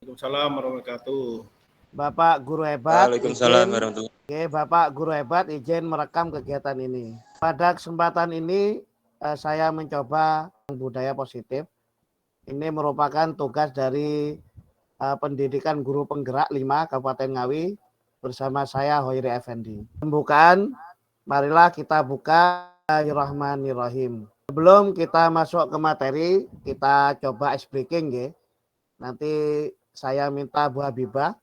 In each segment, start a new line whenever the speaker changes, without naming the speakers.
Waalaikumsalam warahmatullahi wabarakatuh.
Bapak Guru Hebat,
Waalaikumsalam
izin.
warahmatullahi
Oke, Bapak Guru Hebat izin merekam kegiatan ini. Pada kesempatan ini saya mencoba budaya positif. Ini merupakan tugas dari pendidikan guru penggerak 5 Kabupaten Ngawi bersama saya Hoiri Effendi. Pembukaan, marilah kita buka Bismillahirrahmanirrahim. Sebelum kita masuk ke materi, kita coba ice breaking ya. Nanti saya minta Bu Habibah.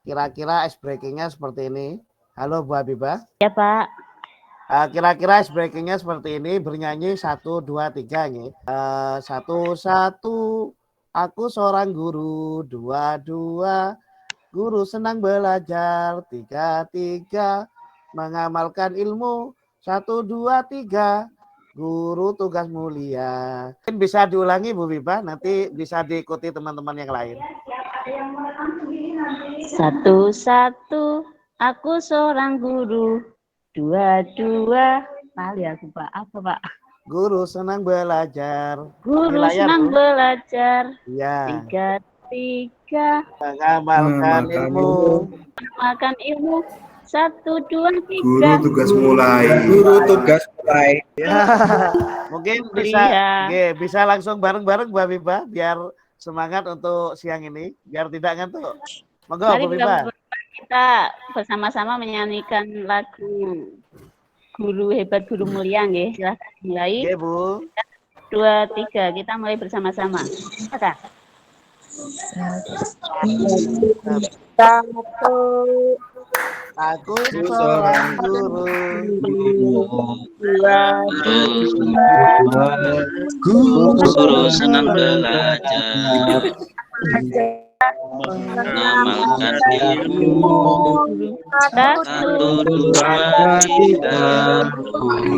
Kira-kira ice breakingnya seperti ini. Halo Bu Habibah.
Ya Pak.
Kira-kira ice breakingnya seperti ini. Bernyanyi 1, 2, 3 nih. 1, 1. Aku seorang guru. 2, 2. Guru senang belajar. 3, 3. Mengamalkan ilmu. 1, 2, 3. Guru tugas mulia. Mungkin bisa diulangi Bu Habibah. Nanti bisa diikuti teman-teman yang lain.
1, 1. Aku seorang guru. 2, 2. Kali aku Pak. Apa Pak?
Guru senang belajar.
Guru senang belajar.
Iya.
3, 3.
Mengamalkan ilmu.
Mengamalkan ilmu. 1, 2, 3.
Guru tugas mulai.
Guru tugas mulai.
Ya, mungkin bisa langsung bareng-bareng Bu Habibah biar semangat untuk siang ini, biar tidak ngantuk. Monggo Bu Habibah.
Kita bersama-sama menyanyikan lagu Guru Hebat Guru Mulia nggih. Silakan mulai.
Oke, Bu.
2, 3. Kita mulai bersama-sama. Silakan. 1.
Aku seorang guru.
2,
Guru senang belajar. Mengamalkan ilmu. 1, 2, 3.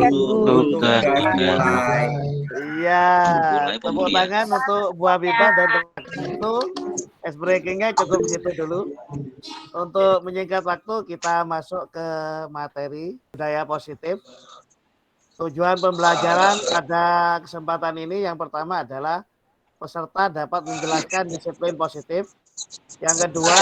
Guru tugas mulai.
Iya, tepuk tangan untuk Bu Habibah dan itu ice breakingnya cukup gitu dulu. Untuk menyingkat waktu kita masuk ke materi budaya positif. Tujuan pembelajaran pada kesempatan ini yang pertama adalah peserta dapat menjelaskan disiplin positif. Yang kedua,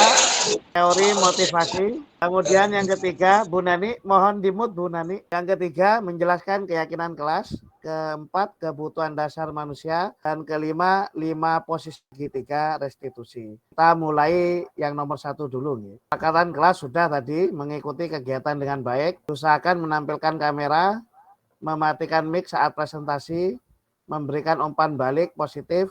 teori motivasi. Kemudian yang ketiga, Bu Nani, mohon dimut Bu Nani. Yang ketiga, menjelaskan keyakinan kelas. Keempat, kebutuhan dasar manusia. Dan kelima, 5 posisi segitiga restitusi. Kita mulai yang nomor 1 dulu. Angkatan kelas sudah tadi mengikuti kegiatan dengan baik. Usahakan menampilkan kamera, mematikan mic saat presentasi, memberikan umpan balik positif.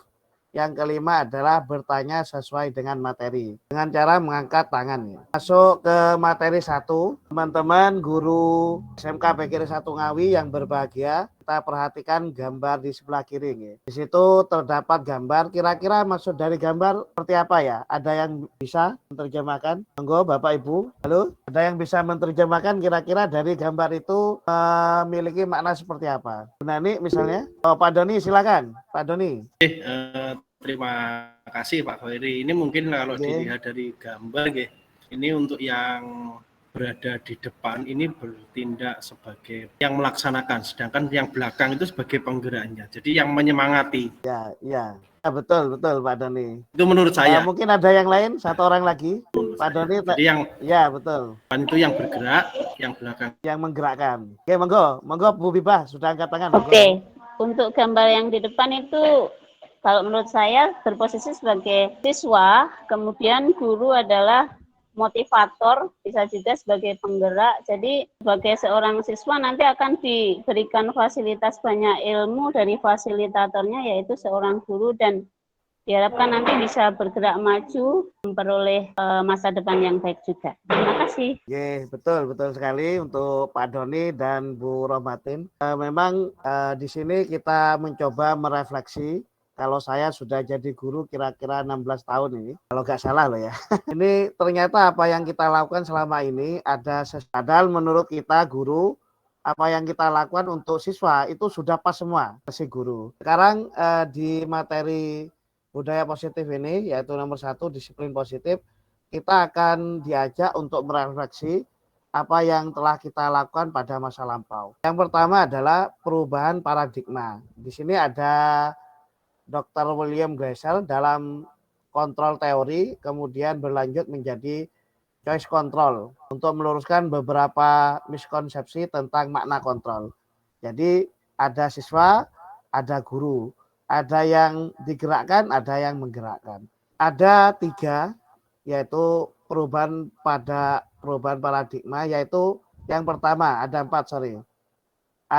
Yang kelima adalah bertanya sesuai dengan materi dengan cara mengangkat tangan. Masuk ke materi 1, teman-teman guru SMK PGRI 1 Ngawi yang berbahagia, kita perhatikan gambar di sebelah kiri. Di situ terdapat gambar, kira-kira maksud dari gambar seperti apa ya? Ada yang bisa menerjemahkan? Monggo Bapak Ibu. Halo, ada yang bisa menerjemahkan kira-kira dari gambar itu memiliki makna seperti apa? Bu Nani misalnya. Oh, Pak Doni silakan. Pak Doni.
Terima kasih Pak Hoiri. Ini mungkin kalau dilihat dari gambar, ini untuk yang berada di depan ini bertindak sebagai yang melaksanakan, sedangkan yang belakang itu sebagai penggeraknya. Jadi yang menyemangati.
Ya, betul Pak Doni.
Itu menurut saya.
Mungkin ada yang lain, satu orang lagi. Pak Doni.
Jadi yang
ya betul.
Itu yang bergerak, yang belakang
yang menggerakkan. Oke, monggo Bu Bibah sudah angkat tangan.
Oke. Untuk gambar yang di depan itu kalau menurut saya berposisi sebagai siswa, kemudian guru adalah motivator, bisa juga sebagai penggerak. Jadi sebagai seorang siswa nanti akan diberikan fasilitas banyak ilmu dari fasilitatornya yaitu seorang guru dan diharapkan nanti bisa bergerak maju memperoleh masa depan yang baik juga. Terima kasih.
Betul sekali untuk Pak Doni dan Bu Romatin. Memang di sini kita mencoba merefleksi. Kalau saya sudah jadi guru kira-kira 16 tahun ini, kalau nggak salah loh ya. Ini ternyata apa yang kita lakukan selama ini ada padahal menurut kita guru apa yang kita lakukan untuk siswa itu sudah pas semua si guru. Sekarang di materi budaya positif ini yaitu nomor 1 disiplin positif, kita akan diajak untuk merefleksi apa yang telah kita lakukan pada masa lampau. Yang pertama adalah perubahan paradigma. Di sini ada Dr. William Glasser dalam kontrol teori, kemudian berlanjut menjadi choice control untuk meluruskan beberapa miskonsepsi tentang makna kontrol. Jadi ada siswa, ada guru, ada yang digerakkan, ada yang menggerakkan. Ada 3, yaitu perubahan paradigma, yaitu yang pertama ada 4, sorry.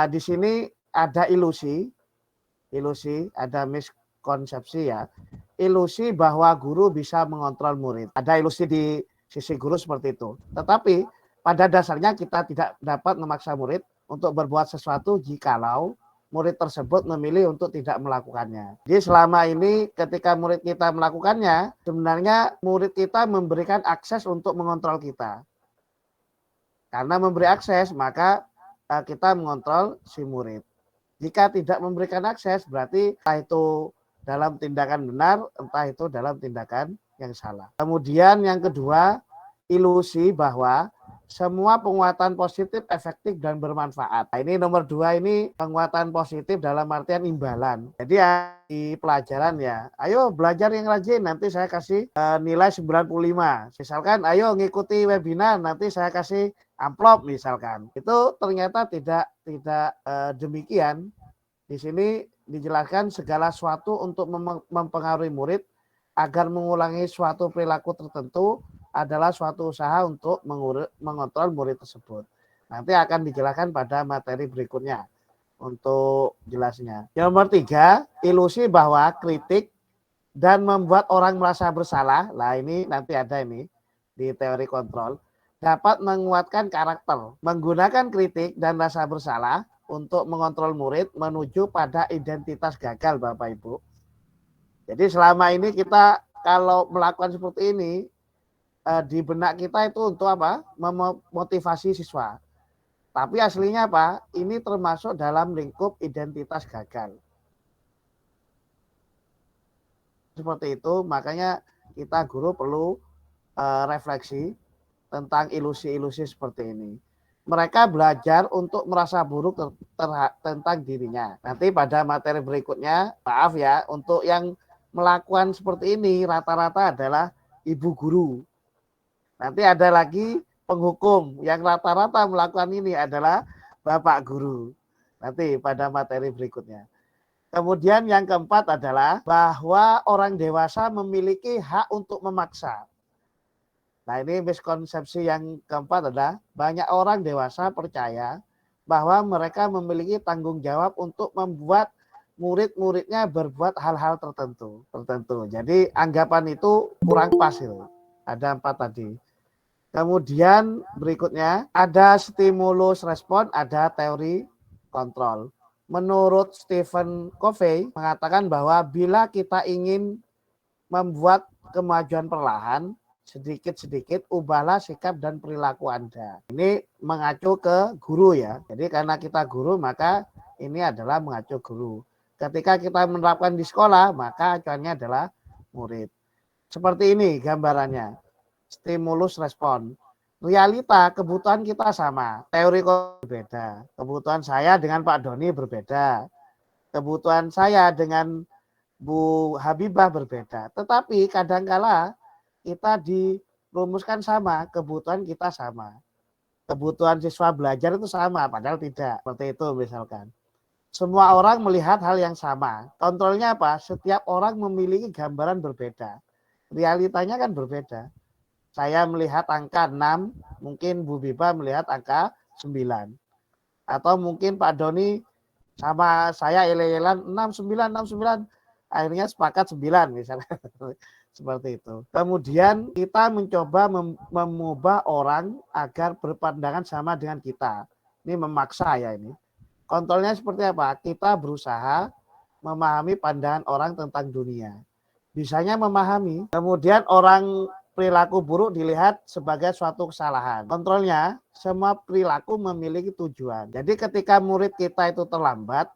Di sini ada ilusi, ada miskonsepsi ya. Ilusi bahwa guru bisa mengontrol murid. Ada ilusi di sisi guru seperti itu. Tetapi pada dasarnya kita tidak dapat memaksa murid untuk berbuat sesuatu jikalau murid tersebut memilih untuk tidak melakukannya. Jadi selama ini ketika murid kita melakukannya, sebenarnya murid kita memberikan akses untuk mengontrol kita. Karena memberi akses, maka kita mengontrol si murid. Jika tidak memberikan akses, berarti entah itu dalam tindakan benar, entah itu dalam tindakan yang salah. Kemudian yang kedua, ilusi bahwa semua penguatan positif efektif dan bermanfaat. Nah, ini nomor 2 ini penguatan positif dalam artian imbalan. Jadi di pelajaran ya, ayo belajar yang rajin, nanti saya kasih nilai 95. Misalkan ayo ngikuti webinar, nanti saya kasih amplop misalkan. Itu ternyata tidak demikian. Di sini dijelaskan segala sesuatu untuk mempengaruhi murid agar mengulangi suatu perilaku tertentu adalah suatu usaha untuk mengontrol murid tersebut. Nanti akan dijelaskan pada materi berikutnya untuk jelasnya. Yang nomor 3, ilusi bahwa kritik dan membuat orang merasa bersalah. Nah ini nanti ada ini di teori kontrol. Dapat menguatkan karakter. Menggunakan kritik dan rasa bersalah untuk mengontrol murid menuju pada identitas gagal, Bapak Ibu. Jadi selama ini kita kalau melakukan seperti ini, di benak kita itu untuk apa? Memotivasi siswa. Tapi aslinya apa? Ini termasuk dalam lingkup identitas gagal. Seperti itu, makanya kita guru perlu refleksi tentang ilusi-ilusi seperti ini. Mereka belajar untuk merasa buruk tentang dirinya. Nanti pada materi berikutnya, maaf ya, untuk yang melakukan seperti ini rata-rata adalah ibu guru. Nanti ada lagi penghukum yang rata-rata melakukan ini adalah bapak guru. Nanti pada materi berikutnya. Kemudian yang keempat adalah bahwa orang dewasa memiliki hak untuk memaksa. Nah ini miskonsepsi yang keempat adalah banyak orang dewasa percaya bahwa mereka memiliki tanggung jawab untuk membuat murid-muridnya berbuat hal-hal tertentu. Jadi anggapan itu kurang pas itu. Ada 4 tadi. Kemudian berikutnya ada stimulus respon, ada teori kontrol. Menurut Stephen Covey mengatakan bahwa bila kita ingin membuat kemajuan perlahan, sedikit-sedikit ubahlah sikap dan perilaku Anda. Ini mengacu ke guru ya. Jadi karena kita guru maka ini adalah mengacu guru. Ketika kita menerapkan di sekolah maka acuannya adalah murid. Seperti ini gambarannya. Stimulus respon. Realita kebutuhan kita sama, teori berbeda. Kebutuhan saya dengan Pak Doni berbeda. Kebutuhan saya dengan Bu Habibah berbeda. Tetapi kadangkala kita dirumuskan sama, kebutuhan kita sama. Kebutuhan siswa belajar itu sama, padahal tidak. Seperti itu misalkan. Semua orang melihat hal yang sama. Kontrolnya apa? Setiap orang memiliki gambaran berbeda. Realitanya kan berbeda. Saya melihat angka 6, mungkin Bu Biba melihat angka 9. Atau mungkin Pak Doni sama saya ele-elan 69. Akhirnya sepakat 9 misalnya. Seperti itu. Kemudian kita mencoba mengubah orang agar berpandangan sama dengan kita. Ini memaksa ya ini. Kontrolnya seperti apa? Kita berusaha memahami pandangan orang tentang dunia. Bisanya memahami. Kemudian orang perilaku buruk dilihat sebagai suatu kesalahan. Kontrolnya, semua perilaku memiliki tujuan. Jadi ketika murid kita itu terlambat,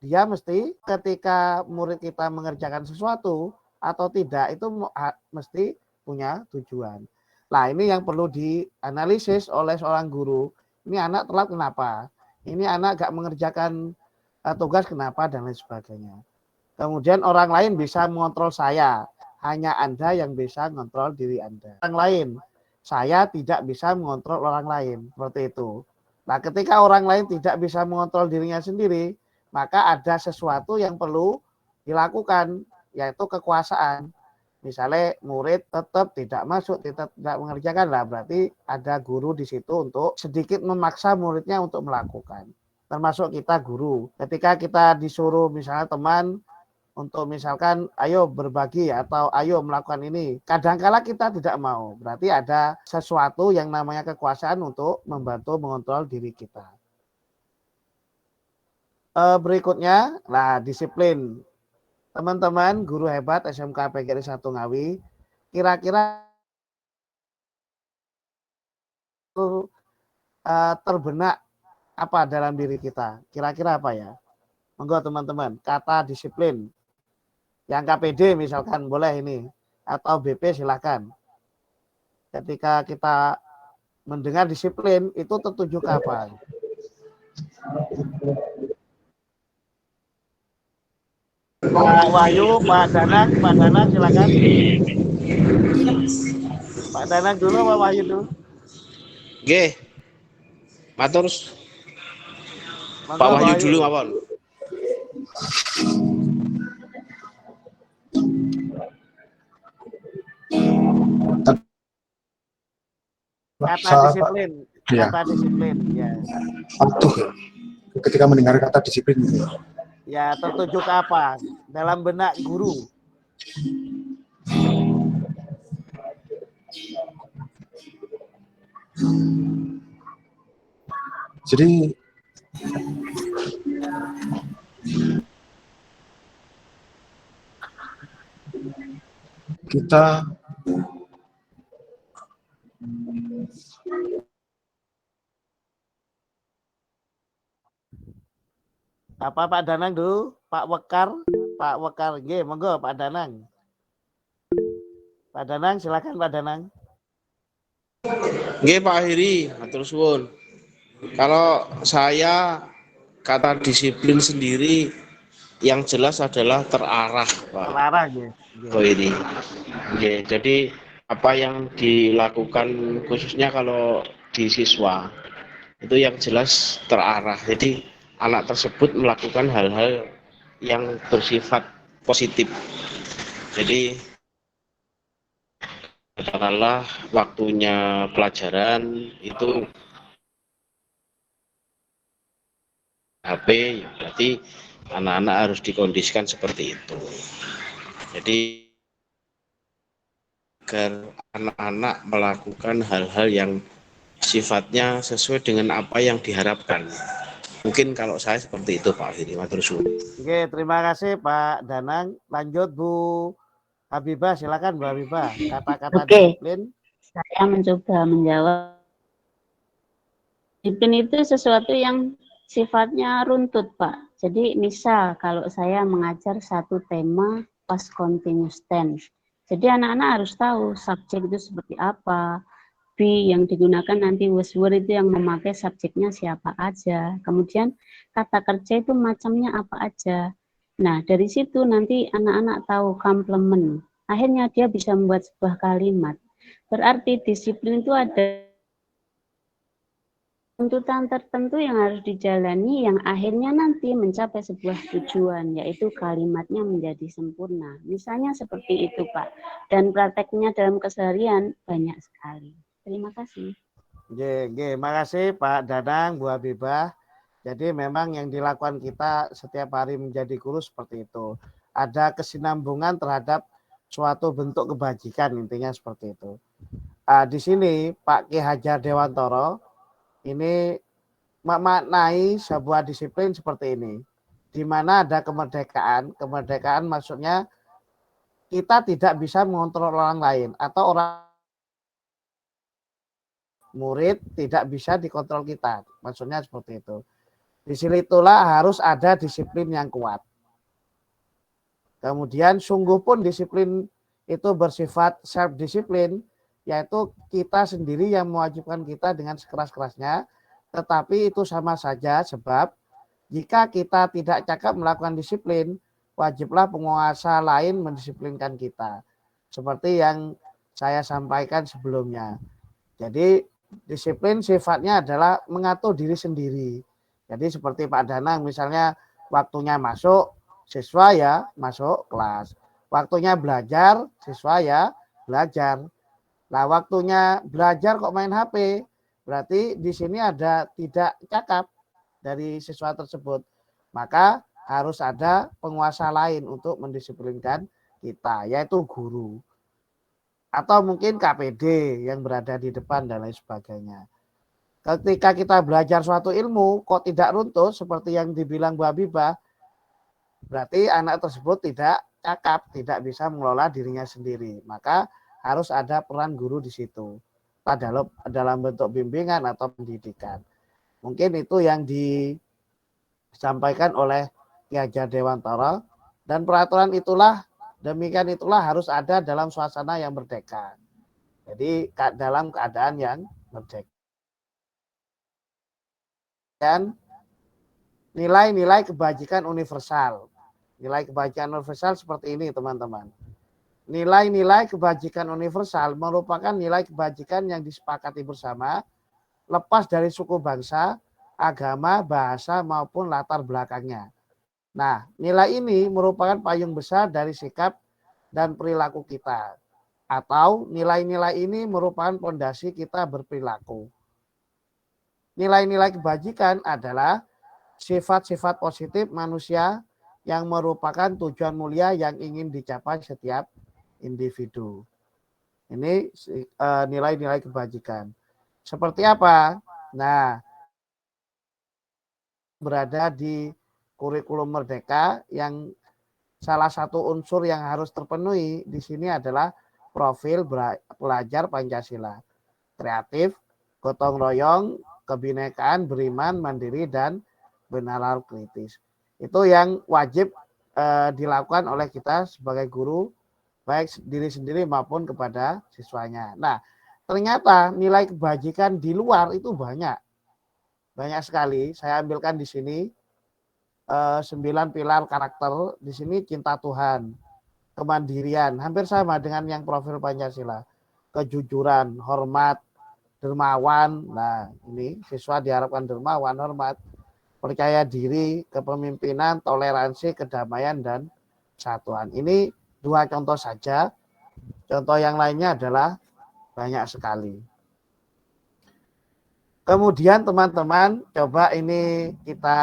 dia mesti ketika murid kita mengerjakan sesuatu atau tidak, itu mesti punya tujuan. Nah ini yang perlu dianalisis oleh seorang guru. Ini anak telat kenapa? Ini anak gak mengerjakan tugas kenapa dan lain sebagainya. Kemudian orang lain bisa mengontrol saya. hanya Anda yang bisa mengontrol diri Anda. Orang lain, saya tidak bisa mengontrol orang lain, seperti itu. Nah, ketika orang lain tidak bisa mengontrol dirinya sendiri, maka ada sesuatu yang perlu dilakukan, yaitu kekuasaan. Misalnya murid tetap tidak masuk, tidak mengerjakan, lah berarti ada guru di situ untuk sedikit memaksa muridnya untuk melakukan. Termasuk kita guru. Ketika kita disuruh misalnya teman untuk misalkan ayo berbagi atau ayo melakukan ini, kadangkala kita tidak mau. Berarti ada sesuatu yang namanya kekuasaan untuk membantu mengontrol diri kita. Berikutnya, nah disiplin. Teman-teman guru hebat SMK PGRI 1 Ngawi, kira-kira terbenak apa dalam diri kita? Kira-kira apa ya? Monggo teman-teman, kata disiplin. Yang KPD misalkan boleh ini, atau BP silakan. Ketika kita mendengar disiplin, itu tertuju ke apa? Pak Wahyu, Pak Danang silakan. Pak Danang dulu, Pak Wahyu dulu.
Nggih. Matur. Pak Wahyu dulu mawon.
Kata disiplin, kata disiplin, ya.
Patuh ya. Ketika mendengar kata disiplin.
Ya, tertuju ke apa? Dalam benak guru.
Jadi kita
apa Pak Danang dulu? Pak Wekar, G, monggo Pak Danang. Pak Danang, silakan Pak Danang.
Nggih Pak Heri, matur suwun. Kalau saya kata disiplin sendiri yang jelas adalah terarah, Pak.
Terarah ya.
Oh ini. Nggih, jadi apa yang dilakukan khususnya kalau di siswa itu yang jelas terarah. Jadi anak tersebut melakukan hal-hal yang bersifat positif. Jadi katakanlah waktunya pelajaran itu HP, ya berarti anak-anak harus dikondisikan seperti itu. Jadi agar anak-anak melakukan hal-hal yang sifatnya sesuai dengan apa yang diharapkan. Mungkin kalau saya seperti itu Pak Hiri.
Oke, terima kasih Pak Danang. Lanjut Bu Habibah, silakan Bu Habibah. Kata-kata disiplin.
Saya mencoba menjawab. Disiplin itu sesuatu yang sifatnya runtut, Pak. Jadi misal kalau saya mengajar satu tema past continuous tense. Jadi anak-anak harus tahu subjek itu seperti apa. Yang digunakan nanti was-were itu yang memakai subjeknya siapa aja. Kemudian kata kerja itu macamnya apa aja. Nah, dari situ nanti anak-anak tahu komplement. Akhirnya dia bisa membuat sebuah kalimat. Berarti disiplin itu ada tuntutan tertentu yang harus dijalani yang akhirnya nanti mencapai sebuah tujuan, yaitu kalimatnya menjadi sempurna. Misalnya seperti itu, Pak. Dan prakteknya dalam keseharian banyak sekali. Terima kasih.
Makasih Pak Danang, Bu Habibah. Jadi memang yang dilakukan kita setiap hari menjadi guru seperti itu. Ada kesinambungan terhadap suatu bentuk kebajikan, intinya seperti itu. Di sini Pak Ki Hajar Dewantoro ini memaknai sebuah disiplin seperti ini. Di mana ada kemerdekaan. Kemerdekaan maksudnya kita tidak bisa mengontrol orang lain atau orang murid tidak bisa dikontrol kita. Maksudnya seperti itu. Di sini itulah harus ada disiplin yang kuat. Kemudian sungguh pun disiplin itu bersifat self-disiplin, yaitu kita sendiri yang mewajibkan kita dengan sekeras-kerasnya, tetapi itu sama saja sebab jika kita tidak cakap melakukan disiplin, wajiblah penguasa lain mendisiplinkan kita. seperti yang saya sampaikan sebelumnya. Jadi disiplin sifatnya adalah mengatur diri sendiri. Jadi seperti Pak Danang misalnya waktunya masuk, siswa ya masuk kelas. Waktunya belajar, siswa ya belajar. Nah, waktunya belajar kok main HP, berarti di sini ada tidak cakap dari siswa tersebut. Maka harus ada penguasa lain untuk mendisiplinkan kita, yaitu guru. Atau mungkin KPD yang berada di depan dan lain sebagainya. Ketika kita belajar suatu ilmu kok tidak runtuh seperti yang dibilang Bu Habibah, berarti anak tersebut tidak cakap, tidak bisa mengelola dirinya sendiri. Maka harus ada peran guru di situ dalam bentuk bimbingan atau pendidikan. Mungkin itu yang disampaikan oleh Ki Hajar Dewantara, dan peraturan itulah demikian itulah harus ada dalam suasana yang merdeka. Jadi dalam keadaan yang merdeka. Dan nilai-nilai kebajikan universal. Nilai kebajikan universal seperti ini teman-teman. Nilai-nilai kebajikan universal merupakan nilai kebajikan yang disepakati bersama, lepas dari suku bangsa, agama, bahasa, maupun latar belakangnya. Nah, nilai ini merupakan payung besar dari sikap dan perilaku kita. Atau nilai-nilai ini merupakan fondasi kita berperilaku. Nilai-nilai kebajikan adalah sifat-sifat positif manusia yang merupakan tujuan mulia yang ingin dicapai setiap individu. Ini nilai-nilai kebajikan. Seperti apa? Nah, berada di kurikulum merdeka yang salah satu unsur yang harus terpenuhi di sini adalah profil pelajar Pancasila. Kreatif, gotong royong, kebinekaan, beriman, mandiri, dan benalar kritis. Itu yang wajib dilakukan oleh kita sebagai guru, baik diri sendiri maupun kepada siswanya. Nah, ternyata nilai kebajikan di luar itu banyak sekali. Saya ambilkan di sini 9 pilar karakter. Di sini cinta Tuhan, kemandirian, hampir sama dengan yang profil Pancasila, kejujuran, hormat, dermawan. Nah, ini siswa diharapkan dermawan, hormat, percaya diri, kepemimpinan, toleransi, kedamaian, dan kesatuan. Ini 2 contoh saja. Contoh yang lainnya adalah banyak sekali. Kemudian teman-teman coba ini kita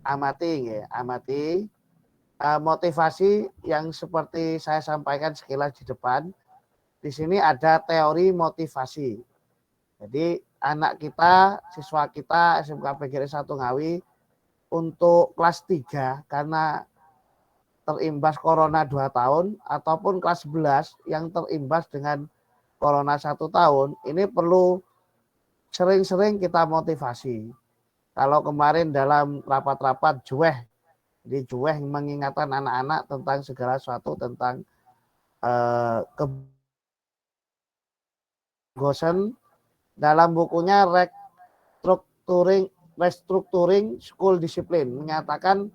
amati ya, amati motivasi yang seperti saya sampaikan sekilas di depan. Di sini ada teori motivasi. Jadi anak kita, siswa kita SMK PGRI 1 Ngawi untuk kelas 3 karena terimbas corona 2 tahun ataupun kelas 11 yang terimbas dengan corona 1 tahun, ini perlu sering-sering kita motivasi. Kalau kemarin dalam rapat-rapat jueh, di jueh mengingatkan anak-anak tentang segala sesuatu tentang Gosen dalam bukunya Restructuring School Discipline menyatakan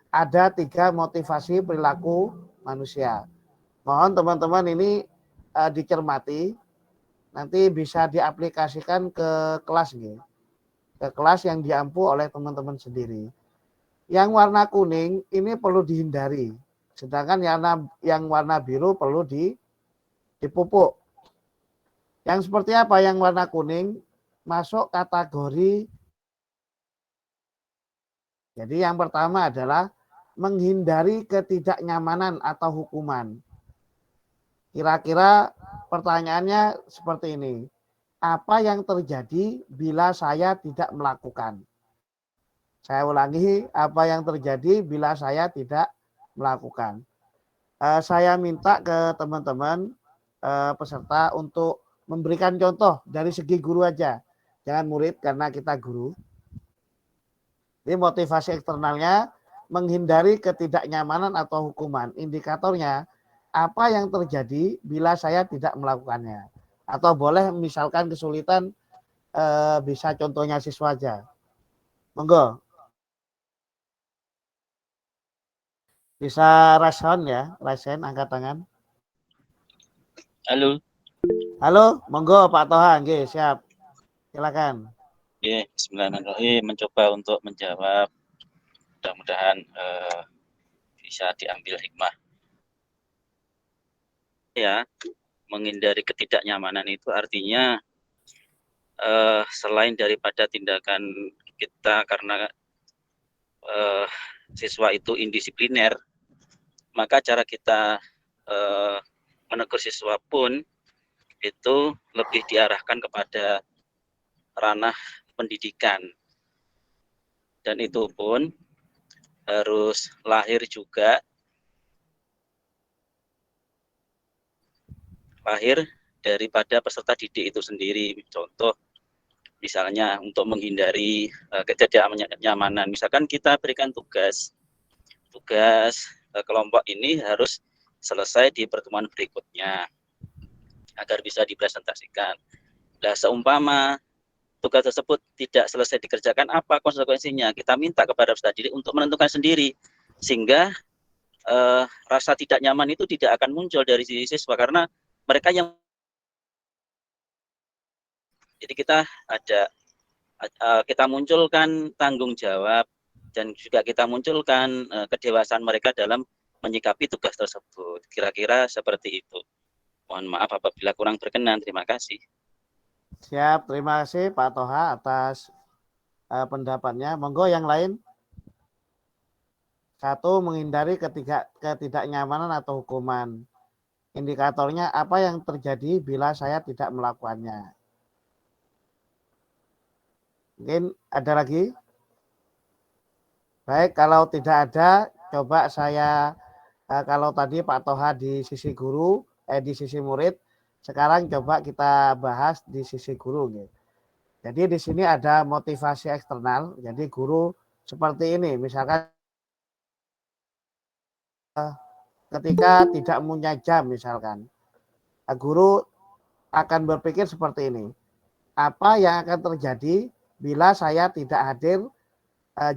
ada 3 motivasi perilaku manusia. Mohon teman-teman ini dicermati, nanti bisa diaplikasikan ke kelas gitu. Ke kelas yang diampu oleh teman-teman sendiri. Yang warna kuning ini perlu dihindari, sedangkan yang warna biru perlu dipupuk. Yang seperti apa yang warna kuning masuk kategori. Jadi yang pertama adalah menghindari ketidaknyamanan atau hukuman. Kira-kira pertanyaannya seperti ini. Apa yang terjadi bila saya tidak melakukan? Saya ulangi, apa yang terjadi bila saya tidak melakukan? Saya minta ke teman-teman peserta untuk memberikan contoh dari segi guru aja. Jangan murid karena kita guru. Ini motivasi eksternalnya menghindari ketidaknyamanan atau hukuman. Indikatornya apa yang terjadi bila saya tidak melakukannya. Atau boleh misalkan kesulitan bisa contohnya siswa aja. Monggo. Bisa raise hand ya, raise hand, angkat tangan.
Halo.
Halo, monggo Pak Toha, nggih, siap. Silakan.
Oke, bismillahirrahmanirrahim. Mencoba untuk menjawab. Mudah-mudahan bisa diambil hikmah. Ya, menghindari ketidaknyamanan itu artinya selain daripada tindakan kita karena siswa itu indisipliner, maka cara kita menegur siswa pun itu lebih diarahkan kepada ranah pendidikan, dan itu pun harus lahir daripada peserta didik itu sendiri. Contoh misalnya untuk menghindari ketidaknyamanan, misalkan kita berikan tugas kelompok ini harus selesai di pertemuan berikutnya agar bisa dipresentasikan. Nah, seumpama tugas tersebut tidak selesai dikerjakan, apa konsekuensinya? Kita minta kepada peserta didik untuk menentukan sendiri, sehingga rasa tidak nyaman itu tidak akan muncul dari siswa karena mereka yang. Jadi kita munculkan tanggung jawab dan juga kita munculkan kedewasaan mereka dalam menyikapi tugas tersebut. Kira-kira seperti itu. Mohon maaf apabila kurang berkenan. Terima kasih.
Siap, terima kasih Pak Toha atas pendapatnya. Monggo yang lain. 1, menghindari ketidaknyamanan atau hukuman. Indikatornya apa yang terjadi bila saya tidak melakukannya. Mungkin ada lagi? Baik, kalau tidak ada, coba saya, kalau tadi Pak Toha di sisi guru, di sisi murid, sekarang coba kita bahas di sisi guru. Gitu. Jadi di sini ada motivasi eksternal, jadi guru seperti ini, misalkan ketika tidak punya jam misalkan, guru akan berpikir seperti ini, apa yang akan terjadi bila saya tidak hadir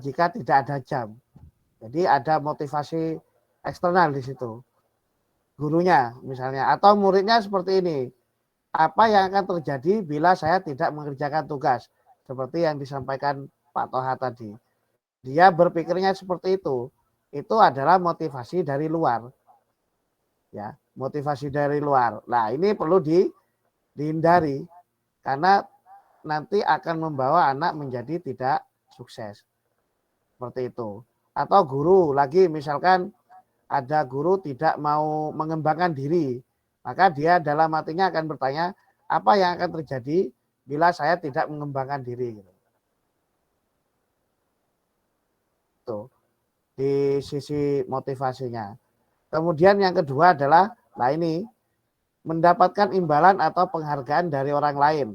jika tidak ada jam. Jadi ada motivasi eksternal di situ. Gurunya misalnya, atau muridnya seperti ini, apa yang akan terjadi bila saya tidak mengerjakan tugas. Seperti yang disampaikan Pak Toha tadi. Dia berpikirnya seperti itu. Itu adalah motivasi dari luar. Ya, motivasi dari luar. Nah, ini perlu dihindari karena nanti akan membawa anak menjadi tidak sukses. Seperti itu. Atau guru lagi misalkan ada guru tidak mau mengembangkan diri, maka dia dalam hatinya akan bertanya, apa yang akan terjadi bila saya tidak mengembangkan diri. Itu di sisi motivasinya. Kemudian yang kedua adalah, nah ini, mendapatkan imbalan atau penghargaan dari orang lain.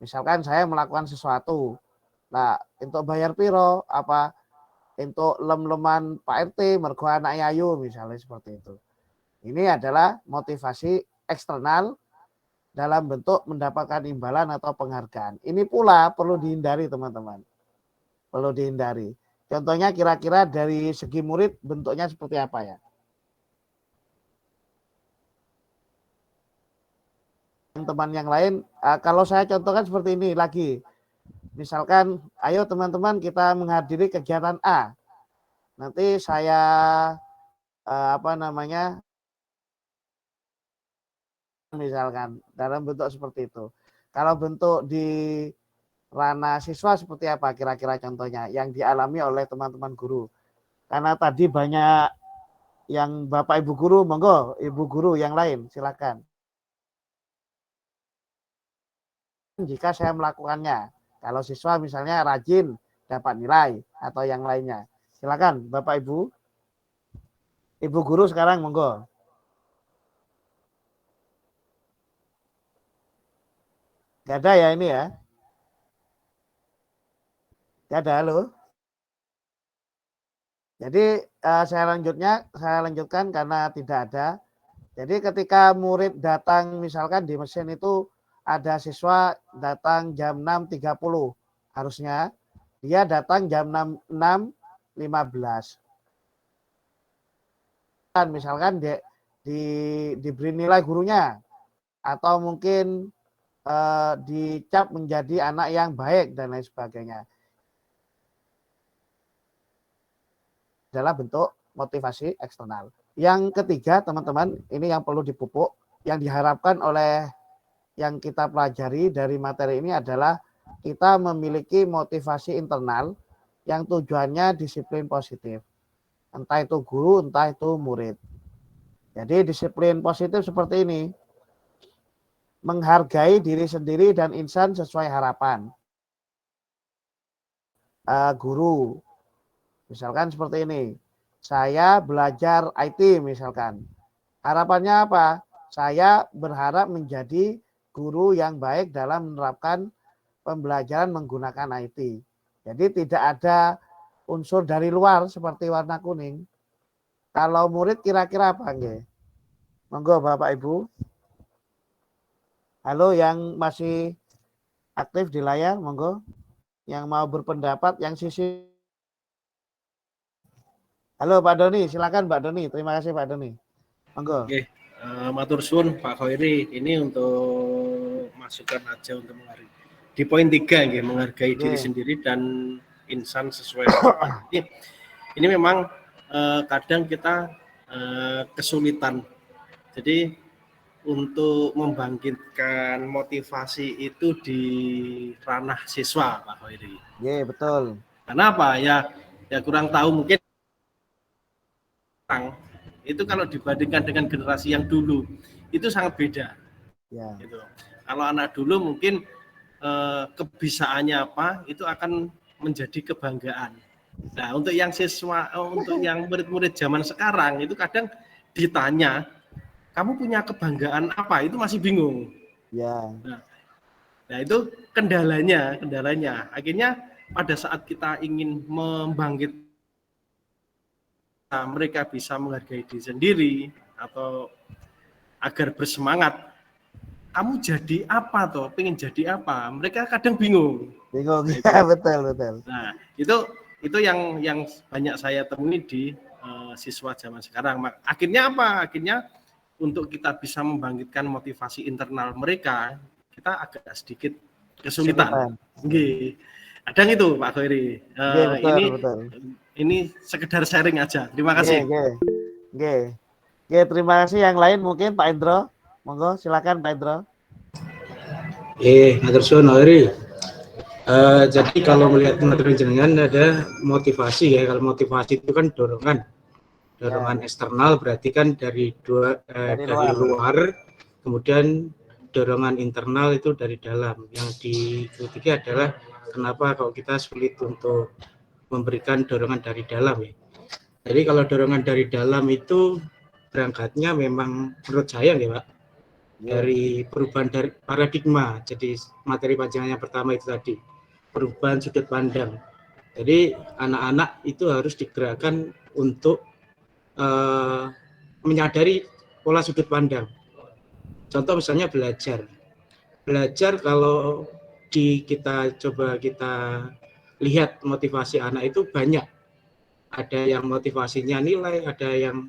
Misalkan saya melakukan sesuatu, nah untuk bayar piro, apa untuk lem-leman Pak RT, mergo anak ayu misalnya seperti itu. Ini adalah motivasi eksternal dalam bentuk mendapatkan imbalan atau penghargaan. Ini pula perlu dihindari teman-teman. Perlu dihindari. Contohnya kira-kira dari segi murid bentuknya seperti apa ya? Teman yang lain, kalau saya contohkan seperti ini lagi. Misalkan, ayo teman-teman kita menghadiri kegiatan A. Nanti saya misalkan dalam bentuk seperti itu. Kalau bentuk di ranah siswa seperti apa kira-kira contohnya yang dialami oleh teman-teman guru? Karena tadi banyak yang Bapak Ibu guru, monggo Ibu guru yang lain silakan. Jika saya melakukannya, kalau siswa misalnya rajin dapat nilai atau yang lainnya. Silakan Bapak Ibu. Ibu guru sekarang monggo. Gak ada ya ini ya? Gak ada, halo? Jadi saya lanjutkan karena tidak ada. Jadi ketika murid datang misalkan di mesin itu ada siswa datang jam 6.30 harusnya dia datang jam 6.15. Misalkan diberi nilai gurunya atau mungkin dicap menjadi anak yang baik dan lain sebagainya. Adalah bentuk motivasi eksternal. Yang ketiga, teman-teman, ini yang perlu dipupuk, yang diharapkan oleh yang kita pelajari dari materi ini adalah kita memiliki motivasi internal yang tujuannya disiplin positif. Entah itu guru, entah itu murid. Jadi disiplin positif seperti ini. Menghargai diri sendiri dan insan sesuai harapan. Guru, misalkan seperti ini. Saya belajar IT misalkan. Harapannya apa? Saya berharap menjadi guru yang baik dalam menerapkan pembelajaran menggunakan IT. Jadi tidak ada unsur dari luar seperti warna kuning. Kalau murid kira-kira apa nggih? Monggo Bapak Ibu. Halo yang masih aktif di layar, monggo. Yang mau berpendapat, yang sisi. Halo Pak Doni, silakan Pak Doni. Terima kasih Pak Doni. Monggo.
Oke, matur suwun Pak Khairi. Ini untuk masukan aja untuk menghargai. Di poin 3 ya, menghargai diri sendiri dan insan sesuai harapan. Ini memang kadang kita kesulitan. Jadi untuk membangkitkan motivasi itu di ranah siswa, Pak Khairi.
Iya, betul.
Kenapa? Ya kurang tahu mungkin itu kalau dibandingkan dengan generasi yang dulu itu sangat beda.
Ya.
Gitu. Kalau anak dulu mungkin kebisaannya apa itu akan menjadi kebanggaan. Nah, untuk yang siswa, untuk yang murid-murid zaman sekarang itu kadang ditanya, kamu punya kebanggaan apa? Itu masih bingung.
Ya.
Nah itu kendalanya. Akhirnya pada saat kita ingin membangkit, mereka bisa menghargai diri sendiri atau agar bersemangat. Kamu jadi apa toh? Pengen jadi apa? Mereka kadang bingung.
Bingung, ya betul.
Nah itu yang banyak saya temui di siswa zaman sekarang. Akhirnya apa? Akhirnya untuk kita bisa membangkitkan motivasi internal mereka, kita agak sedikit kesulitan. Kadang itu Pak Khairi.
Betul.
Ini sekedar sharing aja. Terima kasih.
Oke, terima kasih. Yang lain mungkin Pak Indro. Monggo silakan Pak Indro.
Matur suwun Khairi. Jadi kalau melihat materi jenengan ada motivasi ya. Kalau motivasi itu kan dorongan eksternal, berarti kan dari luar, kemudian dorongan internal itu dari dalam. Yang ketiga adalah kenapa kalau kita sulit untuk memberikan dorongan dari dalam ya. Jadi kalau dorongan dari dalam itu berangkatnya memang menurut saya ya Pak, dari perubahan dari paradigma. Jadi materi panjangan yang pertama itu tadi, perubahan sudut pandang. Jadi anak-anak itu harus digerakkan untuk menyadari pola sudut pandang. Contoh misalnya belajar kalau kita lihat motivasi anak itu banyak. Ada yang motivasinya nilai, ada yang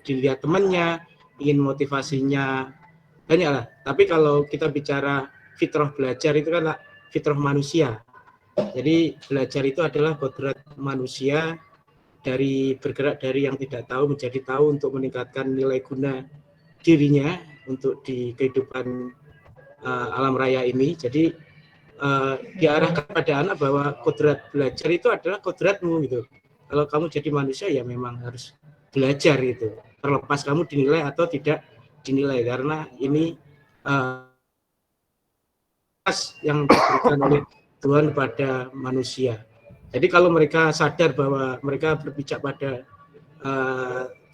dilihat temannya, ingin motivasinya banyak lah. Tapi kalau kita bicara fitrah belajar itu kan fitrah manusia. Jadi belajar itu adalah kodrat manusia bergerak dari yang tidak tahu menjadi tahu untuk meningkatkan nilai guna dirinya untuk di kehidupan alam raya ini. Jadi diarahkan pada anak bahwa kodrat belajar itu adalah kodratmu gitu. Kalau kamu jadi manusia ya memang harus belajar gitu. Terlepas kamu dinilai atau tidak dinilai, karena ini yang diberikan oleh Tuhan kepada manusia. Jadi kalau mereka sadar bahwa mereka berpijak pada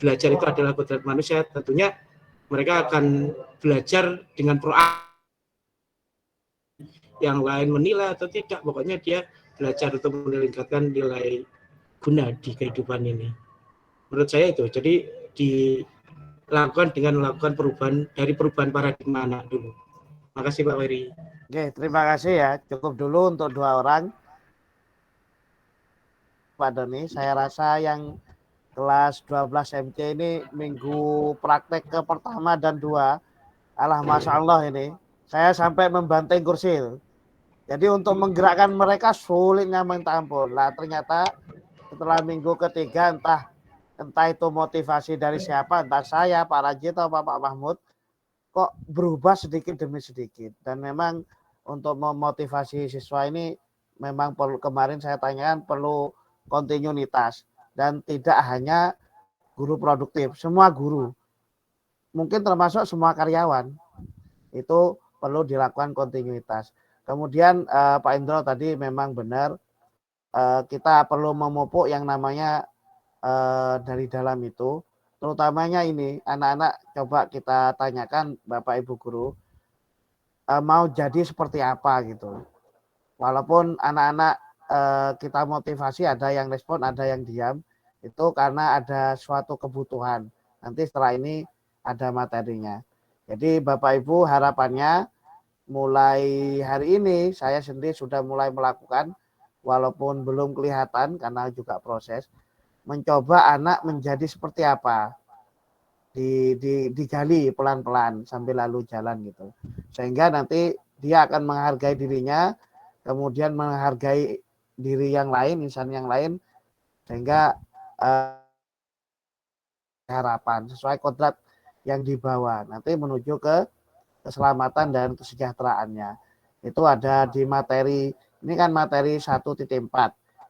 belajar itu adalah kodrat manusia, tentunya mereka akan belajar dengan proaktif. Yang lain menilai atau tidak, pokoknya dia belajar untuk meningkatkan nilai guna di kehidupan ini. Menurut saya itu, jadi dilakukan dengan melakukan perubahan paradigma anak dulu. Terima kasih Pak Weri.
Oke, terima kasih ya. Cukup dulu untuk 2 orang. Pak Doni, saya rasa yang kelas 12 MC ini minggu praktek ke pertama dan 2. Alah, Masya Allah ini. Saya sampai membanting kursi. Jadi untuk menggerakkan mereka sulitnya minta ampun. Lah ternyata setelah minggu ketiga entah itu motivasi dari siapa, entah saya, Pak Raji atau Pak Mahmud, kok berubah sedikit demi sedikit. Dan memang untuk memotivasi siswa ini memang perlu, kemarin saya tanyakan, perlu kontinuitas. Dan tidak hanya guru produktif, semua guru, mungkin termasuk semua karyawan, itu perlu dilakukan kontinuitas. Kemudian Pak Indro tadi memang benar, kita perlu memupuk yang namanya dari dalam itu, terutamanya ini anak-anak, coba kita tanyakan Bapak Ibu guru, mau jadi seperti apa gitu. Walaupun anak-anak kita motivasi, ada yang respon, ada yang diam, itu karena ada suatu kebutuhan. Nanti setelah ini ada materinya. Jadi Bapak Ibu, harapannya mulai hari ini saya sendiri sudah mulai melakukan, walaupun belum kelihatan karena juga proses, mencoba anak menjadi seperti apa, digali pelan-pelan sambil lalu jalan gitu, sehingga nanti dia akan menghargai dirinya, kemudian menghargai diri yang lain, insan yang lain, sehingga harapan sesuai kodrat yang dibawa nanti menuju ke keselamatan dan kesejahteraannya. Itu ada di materi, ini kan materi 1.4,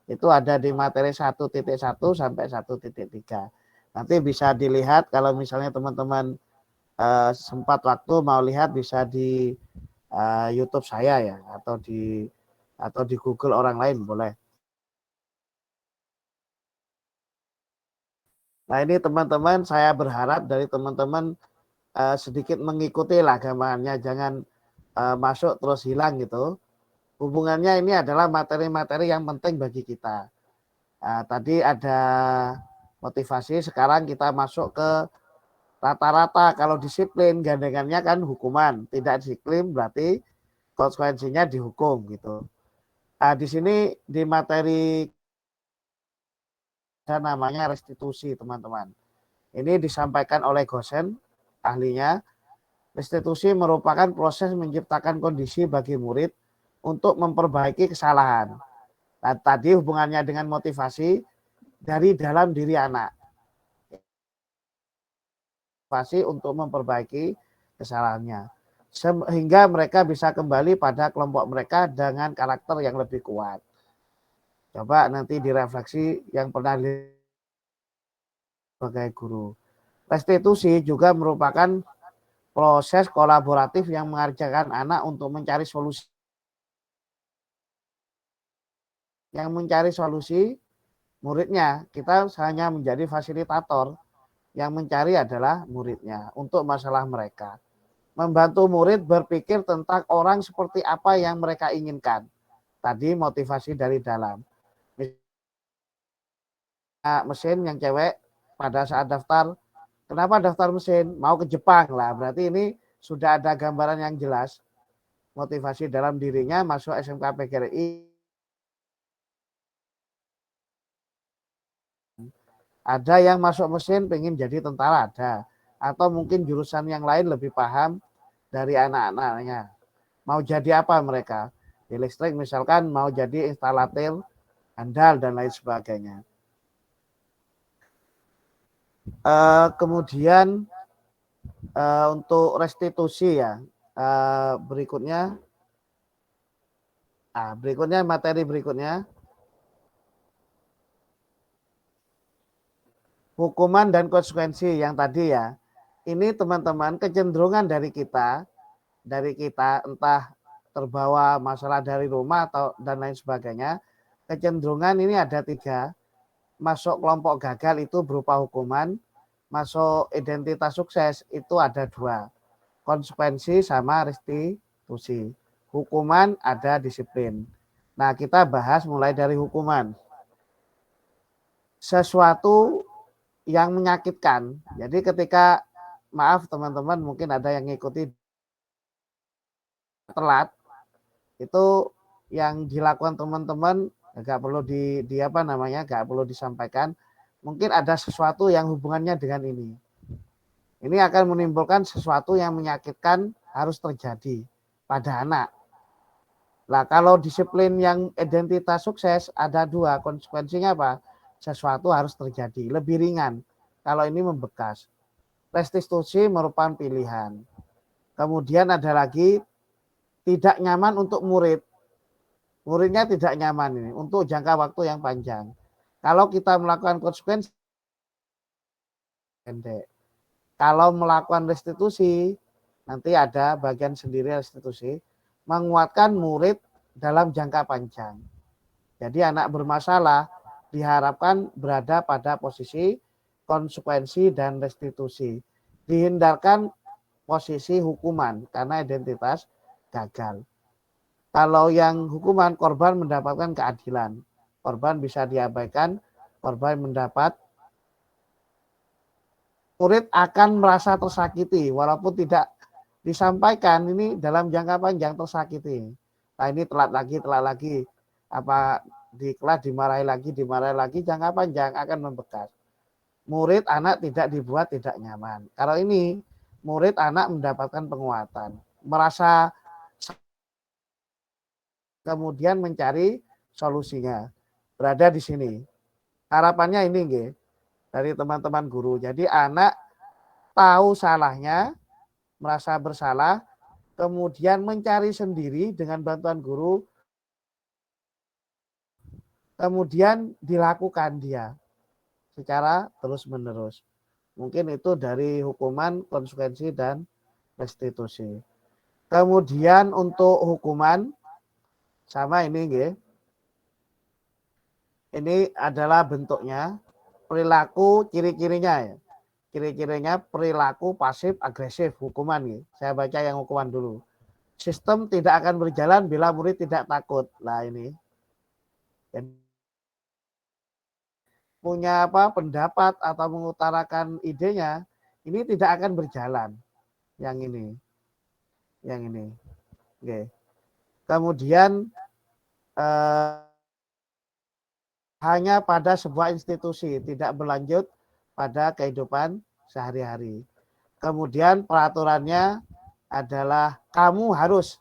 itu ada di materi 1.1 sampai 1.3. Nanti bisa dilihat kalau misalnya teman-teman sempat waktu mau lihat, bisa di YouTube saya ya, atau di Google orang lain boleh. Nah ini teman-teman, saya berharap dari teman-teman sedikit mengikuti lah gambarannya, jangan masuk terus hilang gitu. Hubungannya ini adalah materi-materi yang penting bagi kita. Tadi ada motivasi, sekarang kita masuk ke rata-rata. Kalau disiplin, gandengannya kan hukuman. Tidak disiplin berarti konsekuensinya dihukum gitu. Di sini di materi namanya restitusi teman-teman. Ini disampaikan oleh Gosen, ahlinya. Restitusi merupakan proses menciptakan kondisi bagi murid untuk memperbaiki kesalahan. Nah, tadi hubungannya dengan motivasi dari dalam diri anak. Motivasi untuk memperbaiki kesalahannya, sehingga mereka bisa kembali pada kelompok mereka dengan karakter yang lebih kuat. Coba nanti direfleksi yang pernah sebagai guru. Restitusi juga merupakan proses kolaboratif yang mengajarkan anak untuk mencari solusi. Yang mencari solusi muridnya, kita hanya menjadi fasilitator. Yang mencari adalah muridnya untuk masalah mereka. Membantu murid berpikir tentang orang seperti apa yang mereka inginkan. Tadi motivasi dari dalam. Mesin yang cewek pada saat daftar, kenapa daftar mesin? Mau ke Jepang lah. Berarti ini sudah ada gambaran yang jelas. Motivasi dalam dirinya masuk SMK PGRI. Ada yang masuk mesin pengen jadi tentara, ada. Atau mungkin jurusan yang lain lebih paham dari anak-anaknya. Mau jadi apa mereka? Di listrik misalkan mau jadi instalatir handal dan lain sebagainya. Kemudian untuk restitusi ya, berikutnya materi berikutnya, hukuman dan konsekuensi yang tadi ya. Ini teman-teman kecenderungan dari kita entah terbawa masalah dari rumah atau dan lain sebagainya. Kecenderungan ini ada 3. Masuk kelompok gagal itu berupa hukuman, masuk identitas sukses itu ada 2. Konsekuensi sama restitusi. Hukuman ada disiplin. Nah, kita bahas mulai dari hukuman. Sesuatu yang menyakitkan. Jadi ketika, maaf teman-teman, mungkin ada yang ngikuti telat, itu yang dilakukan teman-teman nggak perlu nggak perlu disampaikan. mungkin ada sesuatu yang hubungannya dengan ini. Ini akan menimbulkan sesuatu yang menyakitkan harus terjadi pada anak. Nah, kalau disiplin yang identitas sukses ada dua, konsekuensinya apa? Sesuatu harus terjadi, lebih ringan. Kalau ini membekas. Restitusi merupakan pilihan. Kemudian ada lagi tidak nyaman untuk murid. Muridnya tidak nyaman ini untuk jangka waktu yang panjang. Kalau kita melakukan konsekuensi pendek. Kalau melakukan restitusi, nanti ada bagian sendiri restitusi, menguatkan murid dalam jangka panjang. Jadi anak bermasalah diharapkan berada pada posisi konsekuensi dan restitusi. Dihindarkan posisi hukuman karena identitas gagal. Kalau yang hukuman, korban mendapatkan keadilan. Korban bisa diabaikan, korban mendapat, murid akan merasa tersakiti walaupun tidak disampaikan ini dalam jangka panjang tersakiti. Nah ini telat lagi, apa di kelas dimarahi lagi, jangka panjang akan membekas. Murid anak tidak dibuat tidak nyaman. Kalau ini murid anak mendapatkan penguatan, merasa kemudian mencari solusinya. Berada di sini. Harapannya ini nggih, dari teman-teman guru. Jadi anak tahu salahnya, merasa bersalah, kemudian mencari sendiri dengan bantuan guru, kemudian dilakukan dia secara terus-menerus. Mungkin itu dari hukuman, konsekuensi, dan restitusi. Kemudian untuk hukuman, sama ini nggih. Ini adalah bentuknya, perilaku ciri-cirinya ya. Ciri-cirinya perilaku pasif agresif hukuman nih. Saya baca yang hukuman dulu. Sistem tidak akan berjalan bila murid tidak takut. Nah ini. Punya apa pendapat atau mengutarakan idenya, ini tidak akan berjalan. Yang ini. Yang ini. Oke. Kemudian hanya pada sebuah institusi, tidak berlanjut pada kehidupan sehari-hari. Kemudian peraturannya adalah kamu harus.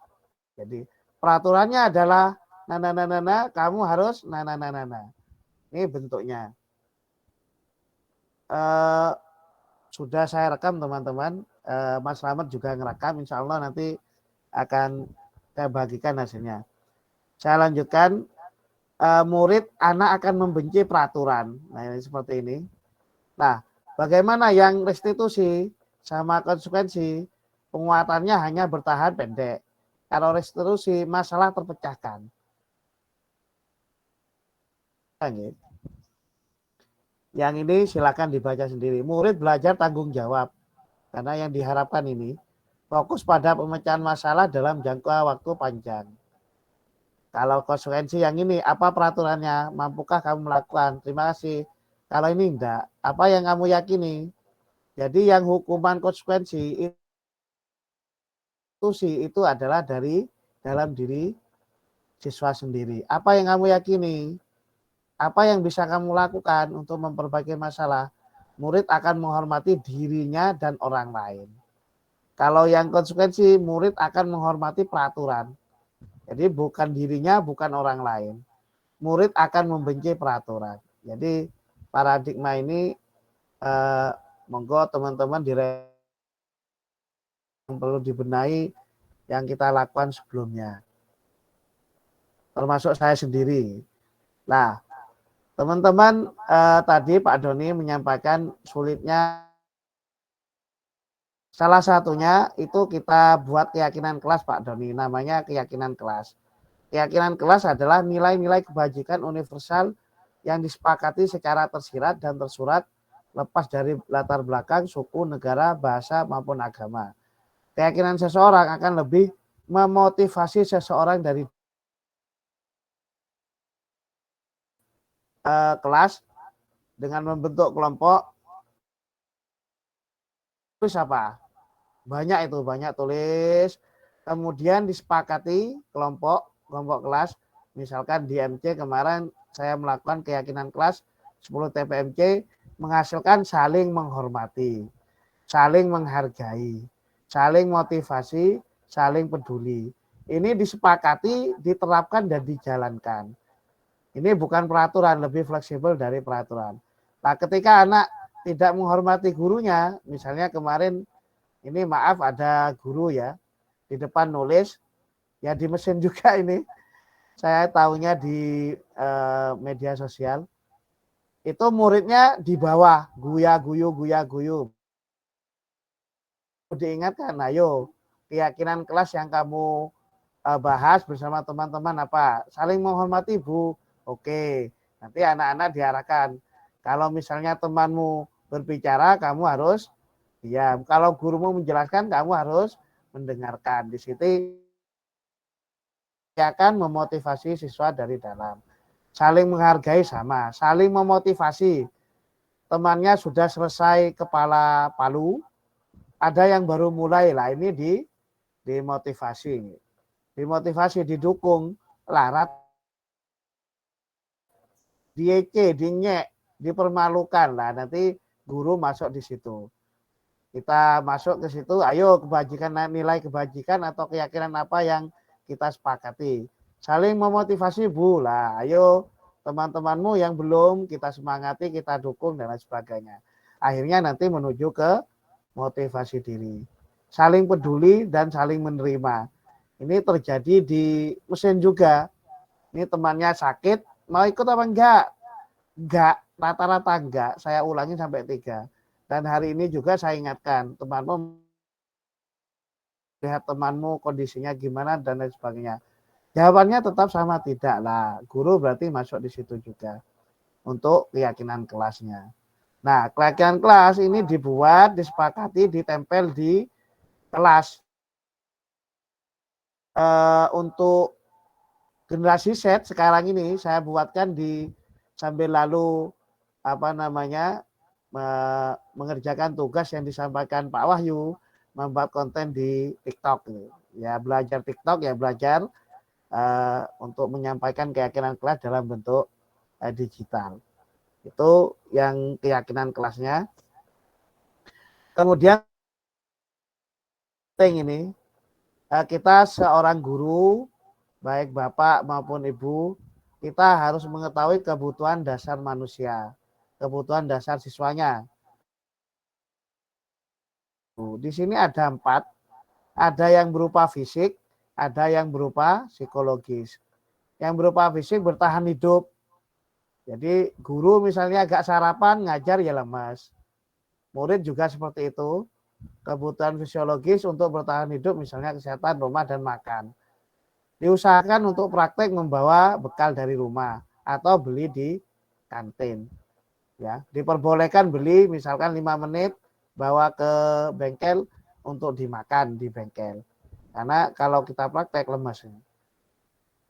Jadi peraturannya adalah kamu harus Ini bentuknya. Sudah saya rekam teman-teman. Mas Slamet juga ngerekam. Insya Allah nanti akan saya bagikan hasilnya. Saya lanjutkan. Murid anak akan membenci peraturan. Nah ini seperti ini. Nah, bagaimana yang restitusi sama konsekuensi, penguatannya hanya bertahan pendek. Kalau restitusi, masalah terpecahkan. Yang ini silakan dibaca sendiri. Murid belajar tanggung jawab. Karena yang diharapkan ini, fokus pada pemecahan masalah dalam jangka waktu panjang. Kalau konsekuensi yang ini, apa peraturannya? Mampukah kamu melakukan? Terima kasih. Kalau ini enggak, apa yang kamu yakini? Jadi yang hukuman konsekuensi itu adalah dari dalam diri siswa sendiri. Apa yang kamu yakini? Apa yang bisa kamu lakukan untuk memperbaiki masalah? Murid akan menghormati dirinya dan orang lain. Kalau yang konsekuensi, murid akan menghormati peraturan. Jadi bukan dirinya, bukan orang lain. Murid akan membenci peraturan. Jadi paradigma ini monggo teman-teman yang perlu dibenahi yang kita lakukan sebelumnya. Termasuk saya sendiri. Nah, teman-teman tadi Pak Doni menyampaikan sulitnya. Salah satunya itu kita buat keyakinan kelas Pak Doni, namanya keyakinan kelas. Keyakinan kelas adalah nilai-nilai kebajikan universal yang disepakati secara tersirat dan tersurat lepas dari latar belakang, suku, negara, bahasa, maupun agama. Keyakinan seseorang akan lebih memotivasi seseorang dari kelas dengan membentuk kelompok. Terus apa? Banyak itu, banyak tulis. Kemudian disepakati kelompok kelas. Misalkan di MC kemarin saya melakukan keyakinan kelas 10 TPMC menghasilkan saling menghormati, saling menghargai, saling motivasi, saling peduli. Ini disepakati, diterapkan, dan dijalankan. Ini bukan peraturan, lebih fleksibel dari peraturan. Nah, ketika anak tidak menghormati gurunya, misalnya kemarin ini maaf ada guru ya, di depan nulis, ya di mesin juga ini, saya tahunya di media sosial, itu muridnya di bawah, guya-guyu. Diingatkan, ayo, keyakinan kelas yang kamu bahas bersama teman-teman apa? Saling menghormati, Bu. Oke, nanti anak-anak diarahkan. Kalau misalnya temanmu berbicara, kamu harus diam. Kalau gurumu menjelaskan, kamu harus mendengarkan. Di situ akan memotivasi siswa dari dalam. Saling menghargai sama, saling memotivasi. Temannya sudah selesai kepala palu, ada yang baru mulai lah, ini dimotivasi. Dimotivasi, didukung, larat, diece, dinyek, dipermalukan lah. Nanti guru masuk di situ. Kita masuk ke situ, ayo kebajikan, nilai kebajikan atau keyakinan apa yang kita sepakati. Saling memotivasi, Bu lah. Ayo teman-temanmu yang belum kita semangati, kita dukung dan lain sebagainya. Akhirnya nanti menuju ke motivasi diri. Saling peduli dan saling menerima. Ini terjadi di mesin juga. Ini temannya sakit, mau ikut apa enggak? Enggak, rata-rata enggak. Saya ulangi sampai 3. Dan hari ini juga saya ingatkan, temanmu, lihat temanmu kondisinya gimana dan lain sebagainya. Jawabannya tetap sama, tidak lah. Guru berarti masuk di situ juga untuk keyakinan kelasnya. Nah, keyakinan kelas ini dibuat, disepakati, ditempel di kelas. Untuk generasi Z sekarang ini saya buatkan di sambil lalu mengerjakan tugas yang disampaikan Pak Wahyu, membuat konten di TikTok. Ya belajar TikTok, ya belajar untuk menyampaikan keyakinan kelas dalam bentuk digital. Itu yang keyakinan kelasnya. Kemudian ini kita seorang guru, baik Bapak maupun Ibu, kita harus mengetahui kebutuhan dasar manusia, kebutuhan dasar siswanya. Di sini ada 4, ada yang berupa fisik, ada yang berupa psikologis. Yang berupa fisik bertahan hidup. Jadi guru misalnya agak sarapan, ngajar ya lemas. Murid juga seperti itu. Kebutuhan fisiologis untuk bertahan hidup, misalnya kesehatan, rumah, dan makan. Diusahakan untuk praktek membawa bekal dari rumah atau beli di kantin. Ya, diperbolehkan beli misalkan 5 menit bawa ke bengkel untuk dimakan di bengkel. Karena kalau kita praktek lemas.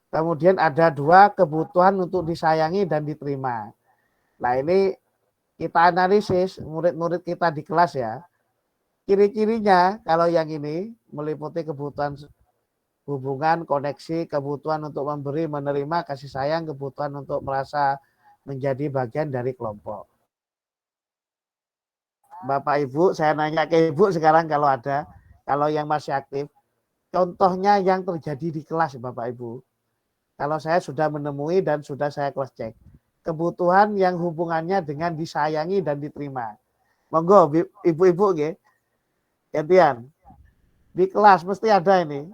Kemudian ada 2 kebutuhan untuk disayangi dan diterima. Nah, ini kita analisis murid-murid kita di kelas ya. Ciri-cirinya kalau yang ini meliputi kebutuhan hubungan, koneksi, kebutuhan untuk memberi, menerima, kasih sayang, kebutuhan untuk merasa menjadi bagian dari kelompok. Bapak Ibu, saya nanya ke Ibu sekarang kalau ada, kalau yang masih aktif, contohnya yang terjadi di kelas Bapak Ibu. Kalau saya sudah menemui dan sudah saya cross check. Kebutuhan yang hubungannya dengan disayangi dan diterima. Monggo Ibu-ibu nggih. Gantian. Di kelas mesti ada ini.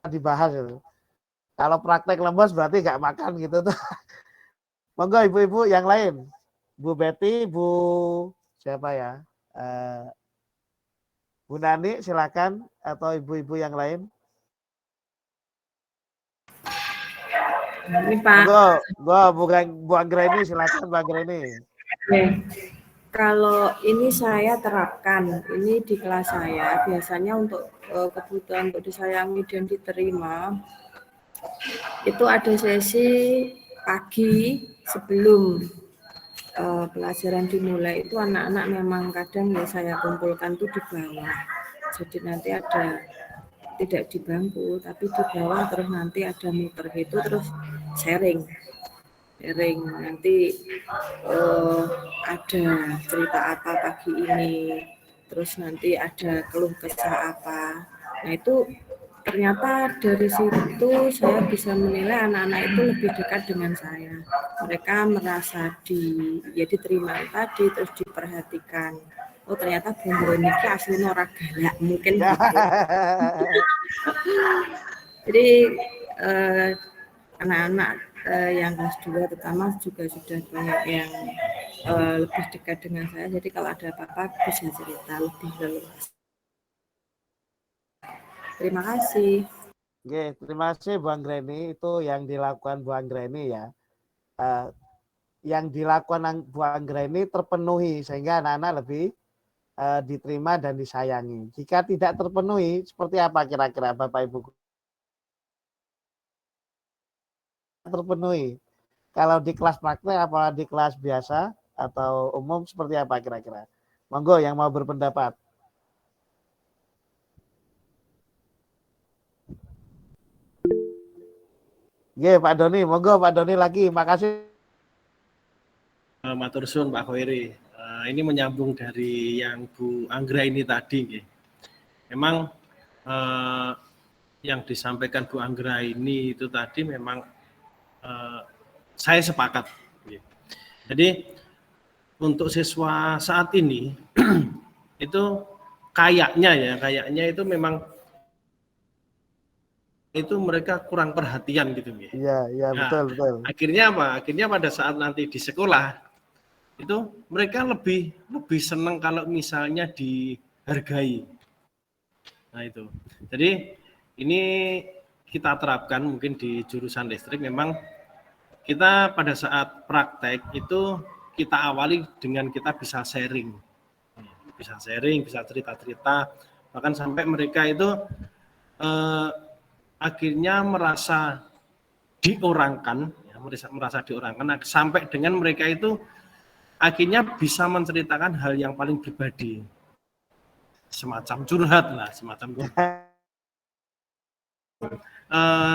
Dibahas itu. Kalau praktek lembos berarti nggak makan gitu tuh. Monggo ibu-ibu yang lain. Bu Betty, Bu siapa ya? Bu Nani silakan atau ibu-ibu yang lain.
Ini Pak.
Bukan Bu Anggreni, silakan Bu Anggreni.
Kalau ini saya terapkan, ini di kelas saya biasanya untuk kebutuhan untuk disayangi dan diterima itu ada sesi pagi sebelum pelajaran dimulai itu anak-anak memang kadang ya saya kumpulkan tuh di bawah, jadi nanti ada tidak di bangku tapi di bawah, terus nanti ada muter gitu terus sharing. sharing nanti ada cerita apa pagi ini, terus nanti ada keluh kesah apa. Nah itu ternyata dari situ saya bisa menilai anak-anak itu lebih dekat dengan saya. Mereka merasa diterima tadi, terus diperhatikan. Oh ternyata Bu ini aslinya orang galak mungkin gitu. Jadi anak-anak yang kelas 2 terutama juga sudah banyak yang lebih dekat dengan saya. Jadi kalau ada apa-apa bisa cerita lebih leluasa. Terima kasih.
Oke, terima kasih Bu Anggreni. Itu yang dilakukan Bu Anggreni ya. Yang dilakukan Bu Anggreni terpenuhi sehingga anak-anak lebih diterima dan disayangi. Jika tidak terpenuhi, seperti apa kira-kira Bapak Ibu? Terpenuhi. Kalau di kelas praktek apa di kelas biasa atau umum seperti apa kira-kira? Monggo yang mau berpendapat. Oke, Pak Doni, monggo Pak Doni lagi. Makasih.
Matur suwun Pak Khairi. Ini menyambung dari yang Bu Anggra ini tadi. Memang yang disampaikan Bu Anggra ini itu tadi memang saya sepakat. Jadi untuk siswa saat ini itu kayaknya itu memang itu mereka kurang perhatian gitu ya.
Iya, betul.
Akhirnya apa? Akhirnya pada saat nanti di sekolah itu mereka lebih senang kalau misalnya dihargai. Nah itu. Jadi ini kita terapkan mungkin di jurusan listrik memang kita pada saat praktek itu kita awali dengan kita bisa sharing, bisa cerita-cerita, bahkan sampai mereka itu akhirnya merasa diorangkan, sampai dengan mereka itu akhirnya bisa menceritakan hal yang paling pribadi, semacam curhat lah,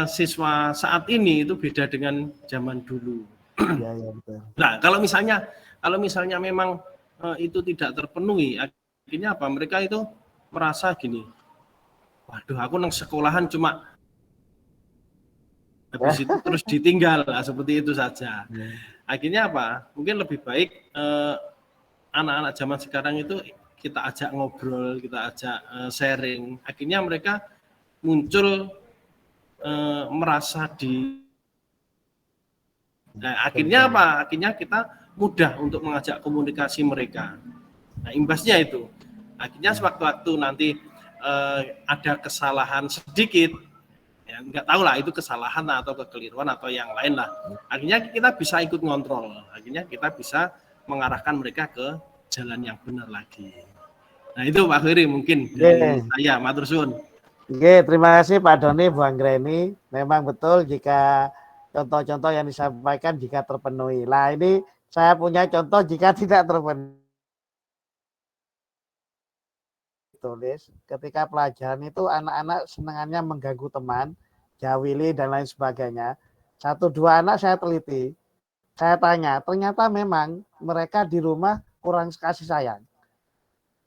siswa saat ini itu beda dengan zaman dulu.
Ya, betul.
Nah, kalau misalnya memang itu tidak terpenuhi, akhirnya apa? Mereka itu merasa gini, waduh, aku nang sekolahan cuma habis itu terus ditinggal, seperti itu saja. Akhirnya apa? Mungkin lebih baik anak-anak zaman sekarang itu kita ajak ngobrol, kita ajak sharing. Akhirnya mereka muncul merasa akhirnya apa? Akhirnya kita mudah untuk mengajak komunikasi mereka. Nah, imbasnya itu. Akhirnya sewaktu-waktu nanti ada kesalahan sedikit, ya nggak tahu lah itu kesalahan atau kekeliruan atau yang lain lah. Akhirnya kita bisa ikut ngontrol. Akhirnya kita bisa mengarahkan mereka ke jalan yang benar lagi. Nah itu Pak Khairi mungkin dari saya, matur suwun.
Oke, terima kasih Pak Doni, Bu Anggreni. Memang betul jika contoh-contoh yang disampaikan jika terpenuhi. Nah ini saya punya contoh jika tidak terpenuhi. Tulis ketika pelajaran itu anak-anak senangannya mengganggu teman, jawili dan lain sebagainya. 1-2 anak saya teliti, saya tanya, ternyata memang mereka di rumah kurang kasih sayang.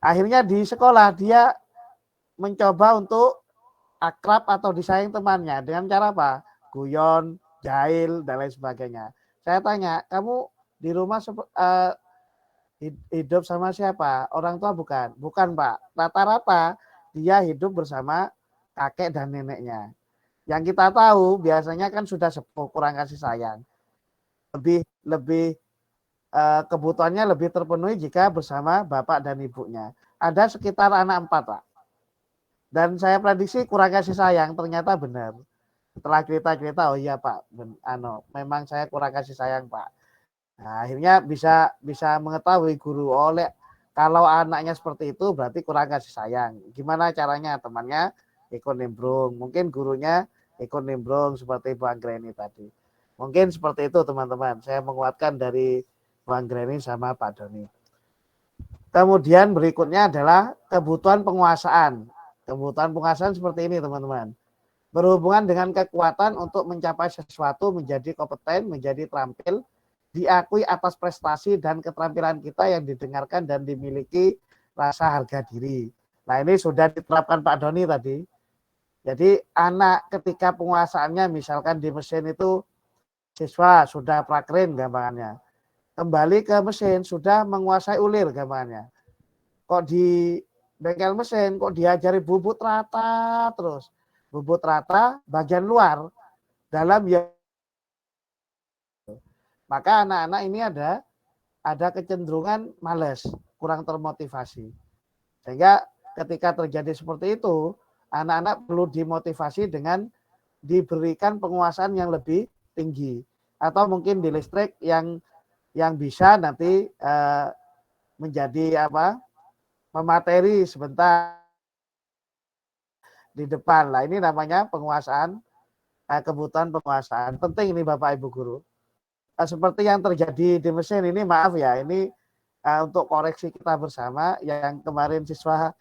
Akhirnya di sekolah dia mencoba untuk akrab atau disayang temannya dengan cara apa? Guyon, jahil dan lain sebagainya. Saya tanya, kamu di rumah hidup sama siapa? Orang tua bukan? Bukan Pak. Rata-rata dia hidup bersama kakek dan neneknya. Yang kita tahu biasanya kan sudah sepuh, kurang kasih sayang. Lebih kebutuhannya lebih terpenuhi jika bersama bapak dan ibunya. Ada sekitar anak 4 Pak. Dan saya prediksi kurang kasih sayang, ternyata benar. Setelah cerita-cerita, oh iya Pak, memang saya kurang kasih sayang Pak. Nah, akhirnya bisa mengetahui guru kalau anaknya seperti itu berarti kurang kasih sayang. Gimana caranya? Temannya ikut nimbrung, mungkin gurunya ikut nimbrung seperti Bu Anggreni tadi. Mungkin seperti itu teman-teman. Saya menguatkan dari Bu Anggreni sama Pak Doni. Kemudian berikutnya adalah kebutuhan penguasaan. Kebutuhan penguasaan seperti ini teman-teman. berhubungan dengan kekuatan untuk mencapai sesuatu, menjadi kompeten, menjadi terampil, diakui atas prestasi dan keterampilan kita yang didengarkan dan dimiliki rasa harga diri. Nah, ini sudah diterapkan Pak Doni tadi. Jadi anak ketika penguasaannya misalkan di mesin itu siswa sudah prakrin gambarannya. Kembali ke mesin sudah menguasai ulir gambarannya. Kok di bengkel mesin kok diajari bubut rata terus. Bubut rata bagian luar dalam ya. Maka anak-anak ini ada kecenderungan males, kurang termotivasi. Sehingga ketika terjadi seperti itu, anak-anak perlu dimotivasi dengan diberikan penguasaan yang lebih tinggi. Atau mungkin di listrik yang bisa nanti menjadi pemateri sebentar di depan. Lah ini namanya penguasaan, kebutuhan penguasaan. Penting ini Bapak Ibu Guru. Seperti yang terjadi di mesin ini, maaf ya, ini untuk koreksi kita bersama, yang kemarin siswa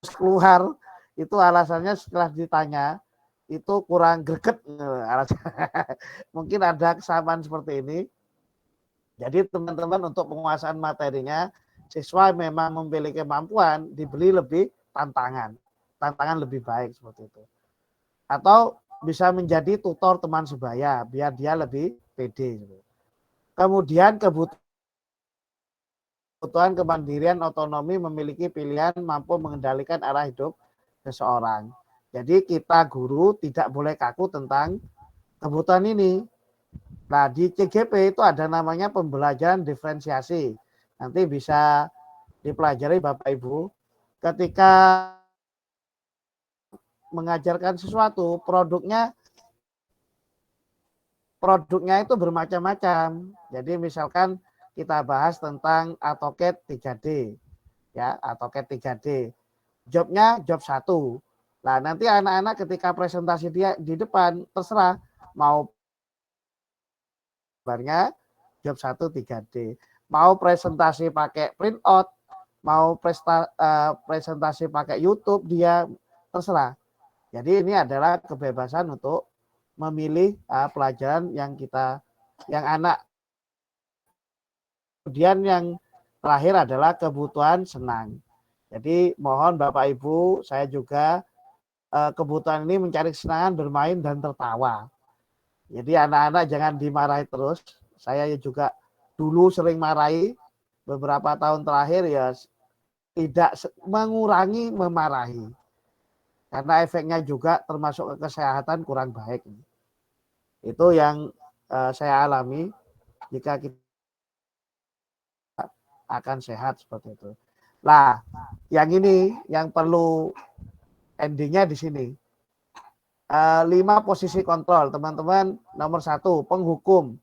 keluar itu alasannya setelah ditanya itu kurang greget. Mungkin ada kesamaan seperti ini. Jadi teman-teman untuk penguasaan materinya, siswa memang memiliki kemampuan, diberi lebih tantangan lebih baik seperti itu. Atau bisa menjadi tutor teman sebaya biar dia lebih pede. Kemudian kebutuhan kemandirian, otonomi, memiliki pilihan, mampu mengendalikan arah hidup seseorang. Jadi kita guru tidak boleh kaku tentang kebutuhan ini. Nah, di CGP itu ada namanya pembelajaran diferensiasi. Nanti bisa dipelajari Bapak Ibu. Ketika mengajarkan sesuatu, produknya itu bermacam-macam. Jadi misalkan kita bahas tentang AutoCAD 3D. Ya, AutoCAD 3D. Jobnya job 1. Nah, nanti anak-anak ketika presentasi dia di depan terserah mau gambarnya job 1 3D. Mau presentasi pakai print out, mau presentasi pakai YouTube, dia terserah. Jadi ini adalah kebebasan untuk memilih pelajaran yang anak. Kemudian yang terakhir adalah kebutuhan senang. Jadi mohon Bapak Ibu, saya juga kebutuhan ini mencari kesenangan, bermain dan tertawa. Jadi anak-anak jangan dimarahi terus. Saya juga dulu sering marahi, beberapa tahun terakhir ya tidak mengurangi memarahi. Karena efeknya juga termasuk ke kesehatan kurang baik. Itu yang saya alami jika kita akan sehat seperti itu. Nah, yang ini yang perlu endingnya di sini. 5 posisi kontrol, teman-teman. Nomor 1, penghukum.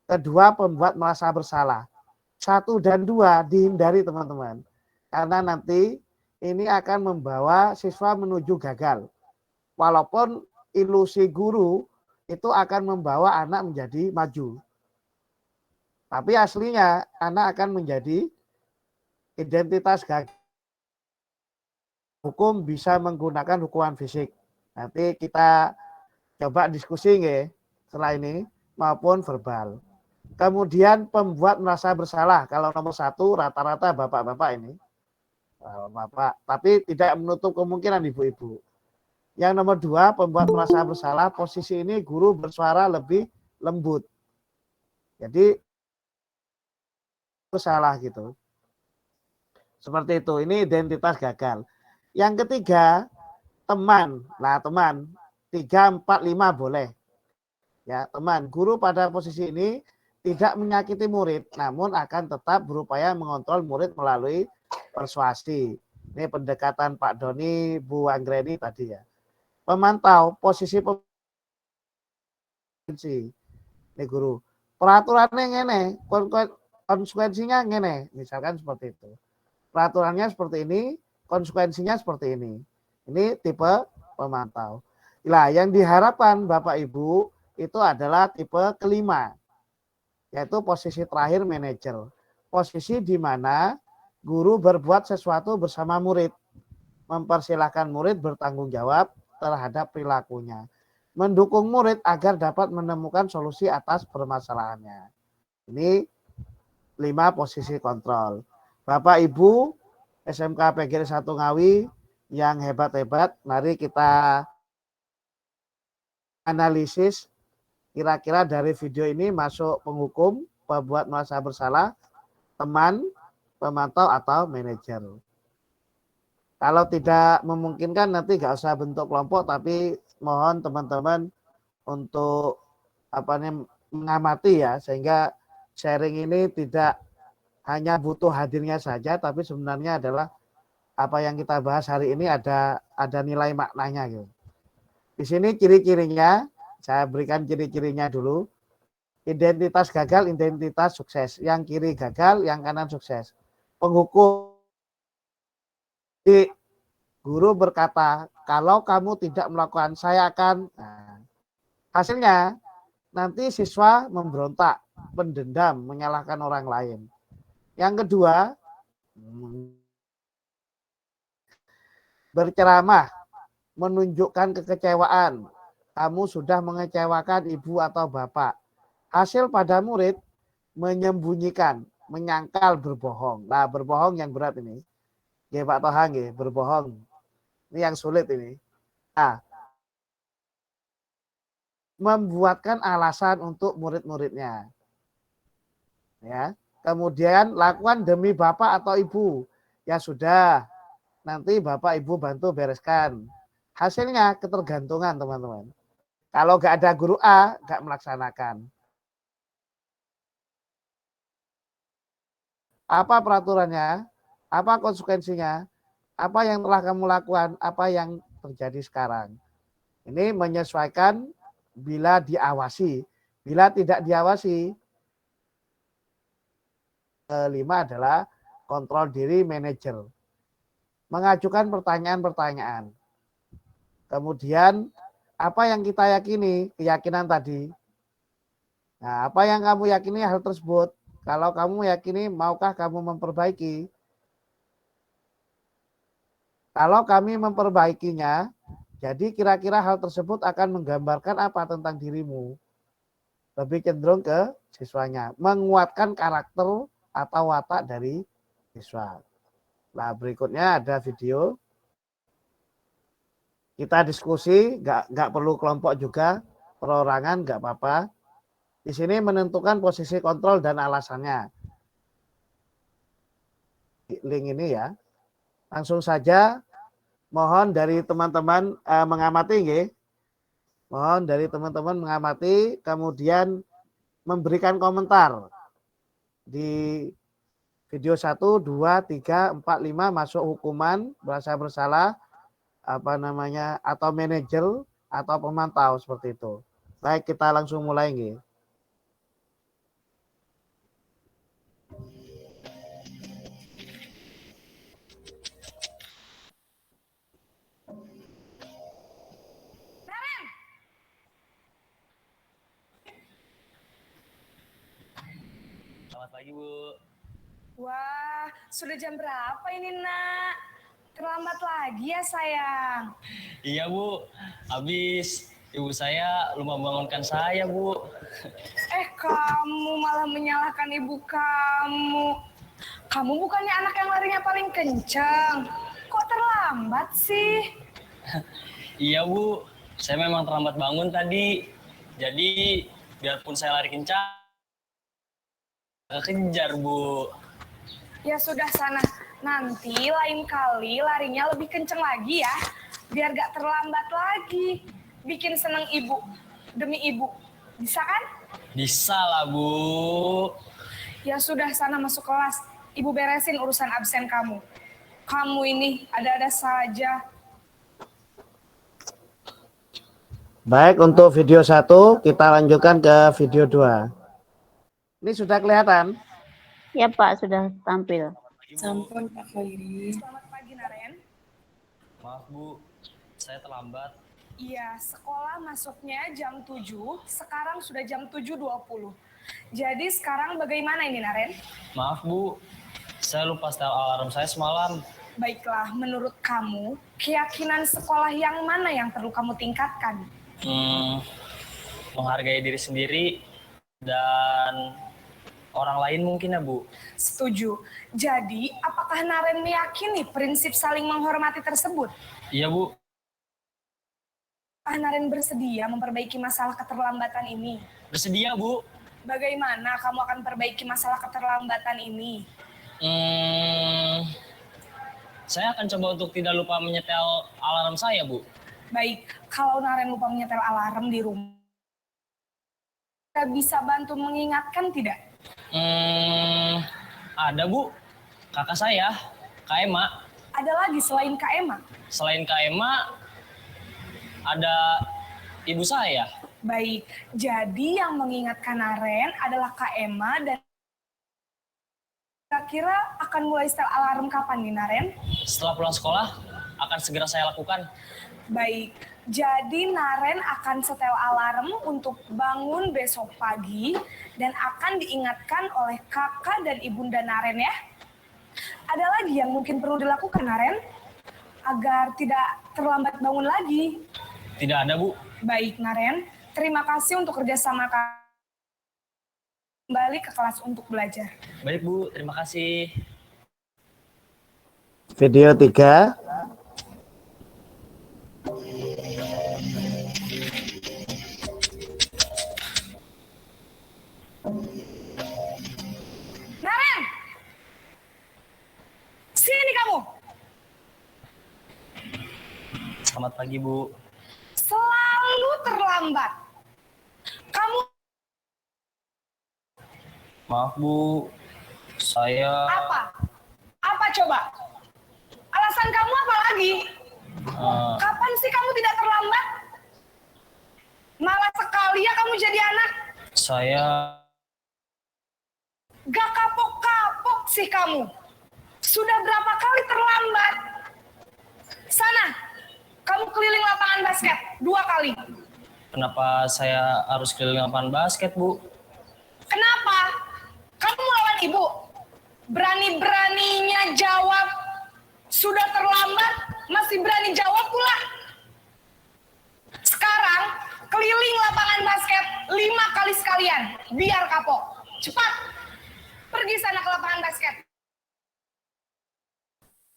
Kedua, pembuat merasa bersalah. 1 dan 2 dihindari, teman-teman. Karena nanti ini akan membawa siswa menuju gagal. Walaupun ilusi guru itu akan membawa anak menjadi maju. Tapi aslinya anak akan menjadi identitas gagal. Hukum bisa menggunakan hukuman fisik. Nanti kita coba diskusi nggih setelah ini maupun verbal. Kemudian pembuat merasa bersalah. Kalau nomor 1 rata-rata bapak-bapak ini. Bapak, tapi tidak menutup kemungkinan ibu-ibu. Yang nomor 2, pembuat merasa bersalah, posisi ini guru bersuara lebih lembut. Jadi bersalah gitu. Seperti itu, ini identitas gagal. Yang ketiga, teman. Nah, teman 3, 4, 5 boleh. Ya, teman. Guru pada posisi ini tidak menyakiti murid, namun akan tetap berupaya mengontrol murid melalui persuasi. Ini pendekatan Pak Doni, Bu Anggreni tadi ya. Pemantau, posisi ini guru. Peraturannya ngene, konsekuensinya ngene, misalkan seperti itu. Peraturannya seperti ini, konsekuensinya seperti ini. Ini tipe pemantau. Nah, yang diharapkan Bapak Ibu itu adalah tipe kelima, yaitu posisi terakhir manajer. Posisi di mana guru berbuat sesuatu bersama murid. mempersilahkan murid bertanggung jawab terhadap perilakunya. Mendukung murid agar dapat menemukan solusi atas permasalahannya. Ini 5 posisi kontrol. Bapak Ibu SMK PGRI 1 Ngawi yang hebat-hebat, mari kita analisis kira-kira dari video ini masuk penghukum, pembuat merasa bersalah, teman, pemantau atau manajer. Kalau tidak memungkinkan nanti nggak usah bentuk kelompok, tapi mohon teman-teman untuk mengamati ya, sehingga sharing ini tidak hanya butuh hadirnya saja, tapi sebenarnya adalah apa yang kita bahas hari ini ada nilai maknanya gitu. Di sini ciri-cirinya, saya berikan ciri-cirinya dulu. Identitas gagal, identitas sukses. Yang kiri gagal, yang kanan sukses. Penghukum. Guru berkata, kalau kamu tidak melakukan, saya akan. Nah, hasilnya, nanti siswa memberontak, mendendam, menyalahkan orang lain. Yang kedua, berceramah, menunjukkan kekecewaan. Kamu sudah mengecewakan ibu atau bapak. Hasil pada murid menyembunyikan, menyangkal, berbohong. Nah, berbohong yang berat ini. Ya Pak Toha, berbohong. Ini yang sulit ini. Nah, membuatkan alasan untuk murid-muridnya. Ya. Kemudian lakukan demi bapak atau ibu. Ya sudah, nanti bapak ibu bantu bereskan. Hasilnya ketergantungan teman-teman. Kalau nggak ada guru A, nggak melaksanakan. Apa peraturannya? Apa konsekuensinya? Apa yang telah kamu lakukan? Apa yang terjadi sekarang? Ini menyesuaikan bila diawasi. Bila tidak diawasi, kelima adalah kontrol diri manajer. Mengajukan pertanyaan-pertanyaan. Kemudian, apa yang kita yakini? Keyakinan tadi. Nah, apa yang kamu yakini hal tersebut? Kalau kamu yakini, maukah kamu memperbaiki? Kalau kami memperbaikinya, jadi kira-kira hal tersebut akan menggambarkan apa tentang dirimu? Lebih cenderung ke siswanya. Menguatkan karakter atau watak dari siswa. Nah, berikutnya ada video. Kita diskusi, nggak perlu kelompok juga, perorangan nggak apa-apa. Di sini menentukan posisi kontrol dan alasannya. Link ini ya. Langsung saja, mohon dari teman-teman mengamati, nggih. Mohon dari teman-teman mengamati, kemudian memberikan komentar. Di video 1, 2, 3, 4, 5 masuk hukuman, merasa bersalah, atau manajer, atau pemantau, seperti itu. Baik, kita langsung mulai, nggih.
Selamat pagi, Bu.
Wah, sudah jam berapa ini, Nak? Terlambat lagi ya, sayang?
Iya, Bu. Habis ibu saya lupa membangunkan saya, Bu.
Kamu malah menyalahkan ibu kamu. Kamu bukannya anak yang larinya paling kencang. Kok terlambat sih?
Iya, Bu. Saya memang terlambat bangun tadi. Jadi, biarpun saya lari kencang, kejar, Bu.
Ya sudah sana. Nanti lain kali larinya lebih kenceng lagi ya. Biar gak terlambat lagi. Bikin seneng ibu. Demi ibu. Bisa kan?
Bisa lah, Bu.
Ya sudah sana masuk kelas. Ibu beresin urusan absen kamu. Kamu ini ada-ada saja.
Baik, untuk video 1 kita lanjutkan ke video 2. Ini sudah kelihatan?
Ya Pak, sudah tampil.
Sampun Pak Khairi.
Selamat pagi, Naren.
Maaf, Bu. Saya terlambat.
Iya, sekolah masuknya jam 7, sekarang sudah jam 7.20. Jadi sekarang bagaimana ini, Naren?
Maaf, Bu. Saya lupa setel alarm saya semalam.
Baiklah, menurut kamu, keyakinan sekolah yang mana yang perlu kamu tingkatkan?
Menghargai diri sendiri dan orang lain mungkin ya, Bu.
Setuju. Jadi, apakah Naren meyakini prinsip saling menghormati tersebut?
Iya, Bu.
Apakah Naren bersedia memperbaiki masalah keterlambatan ini?
Bersedia, Bu.
Bagaimana kamu akan perbaiki masalah keterlambatan ini?
Saya akan coba untuk tidak lupa menyetel alarm saya, Bu.
Baik, kalau Naren lupa menyetel alarm di rumah, kita bisa bantu mengingatkan tidak?
Ada, Bu. Kakak saya, Kak Ema.
Ada lagi selain Kak Ema?
Selain Kak Ema, ada ibu saya.
Baik, jadi yang mengingatkan Naren adalah Kak Ema dan kira-kira akan mulai setel alarm kapan nih, Naren?
Setelah pulang sekolah, akan segera saya lakukan.
Baik, jadi Naren akan setel alarm untuk bangun besok pagi dan akan diingatkan oleh kakak dan ibunda Naren ya. Ada lagi yang mungkin perlu dilakukan, Naren? Agar tidak terlambat bangun lagi.
Tidak ada, Bu.
Baik, Naren. Terima kasih untuk kerjasama kembali ke kelas untuk belajar.
Baik, Bu. Terima kasih.
Video 3.
Naren! Sini kamu!
Selamat pagi, Bu.
Selalu terlambat. Kamu...
Maaf, Bu. Saya...
Apa? Apa coba? Alasan kamu apa lagi? Kapan sih kamu tidak terlambat? Malah sekali ya kamu jadi anak.
Saya...
Gak kapok-kapok sih kamu. Sudah berapa kali terlambat? Sana, kamu keliling lapangan basket 2 kali.
Kenapa saya harus keliling lapangan basket, Bu?
Kenapa? Kamu melawan ibu. Berani-beraninya jawab. Sudah terlambat, masih berani jawab pula. Sekarang, keliling lapangan basket 5 kali sekalian. Biar kapok. Cepat. Pergi sana ke lapangan basket.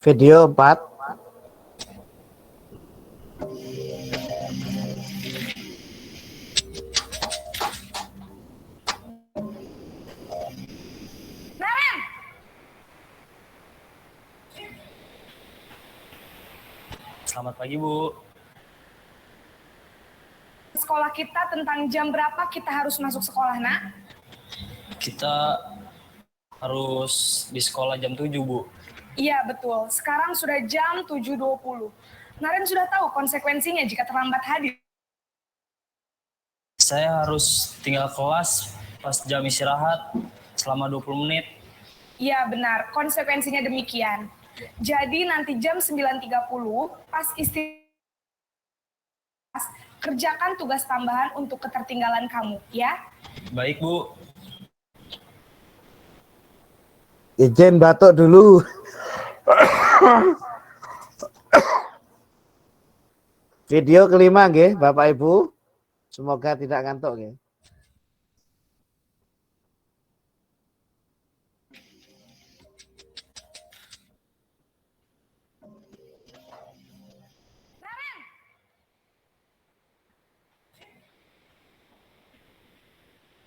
Video 4.
Naren!
Selamat pagi, Bu.
Sekolah kita tentang jam berapa kita harus masuk sekolah, nak?
Kita harus di sekolah jam 7, Bu.
Iya, betul. Sekarang sudah jam 7.20. Naren sudah tahu konsekuensinya jika terlambat hadir.
Saya harus tinggal kelas pas jam istirahat selama 20 menit.
Iya, benar. Konsekuensinya demikian. Jadi nanti jam 9.30 pas istirahat, kerjakan tugas tambahan untuk ketertinggalan kamu, ya?
Baik, Bu.
Izin batuk dulu. Video kelima nggih, Bapak Ibu. Semoga tidak ngantuk nggih.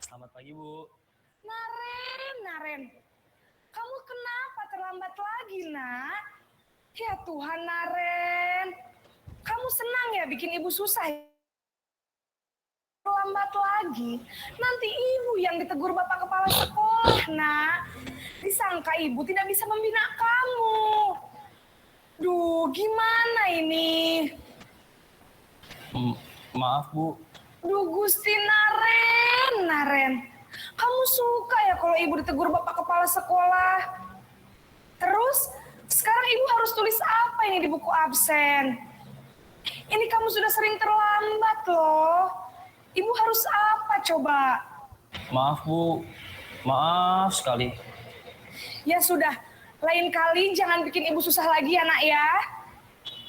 Selamat pagi, Bu.
Naren. Kamu kenapa terlambat lagi, nak? Ya Tuhan, Naren. Kamu senang ya bikin ibu susah? Terlambat lagi. Nanti ibu yang ditegur Bapak Kepala Sekolah, nak. Disangka ibu tidak bisa membina kamu. Duh, gimana ini?
Maaf, Bu.
Duh, Gusti Naren. Kamu suka ya kalau ibu ditegur Bapak Kepala Sekolah? Terus, sekarang ibu harus tulis apa ini di buku absen? Ini kamu sudah sering terlambat loh. Ibu harus apa coba?
Maaf, Bu. Maaf sekali.
Ya sudah, Lain kali jangan bikin ibu susah lagi ya nak ya.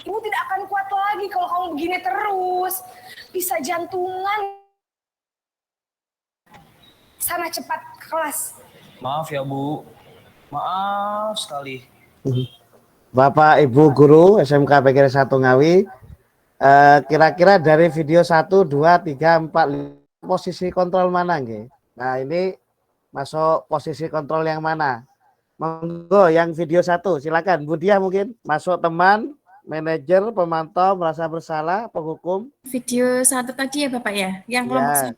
Ibu tidak akan kuat lagi kalau kamu begini terus. Bisa jantungan. Sana cepat ke kelas.
Maaf ya Bu, maaf sekali.
Bapak Ibu Guru SMK PGRI 1 Ngawi, kira-kira dari video 1, 2, 3, 4, 5, posisi kontrol mana nggih? Nah ini masuk posisi kontrol yang mana? Monggo yang video 1 silakan Bu Diah mungkin masuk teman, manajer, pemantau, merasa bersalah, penghukum.
Video 1 tadi ya Bapak ya, yang kelompok 1.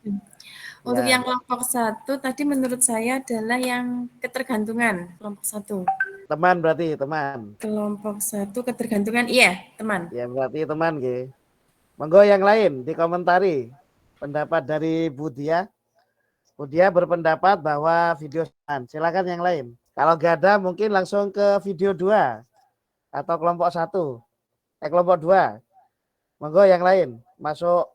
Untuk
Ya.
yang kelompok 1 tadi menurut saya adalah yang ketergantungan kelompok 1.
Teman berarti teman.
Kelompok 1 ketergantungan, iya teman.
Ya berarti teman nggih. Monggo yang lain dikomentari pendapat dari Bu Diah. Bu Diah berpendapat bahwa video teman. Silakan yang lain. Kalau nggak ada mungkin langsung ke video 2 atau kelompok 1. Kelompok 2. Monggo yang lain masuk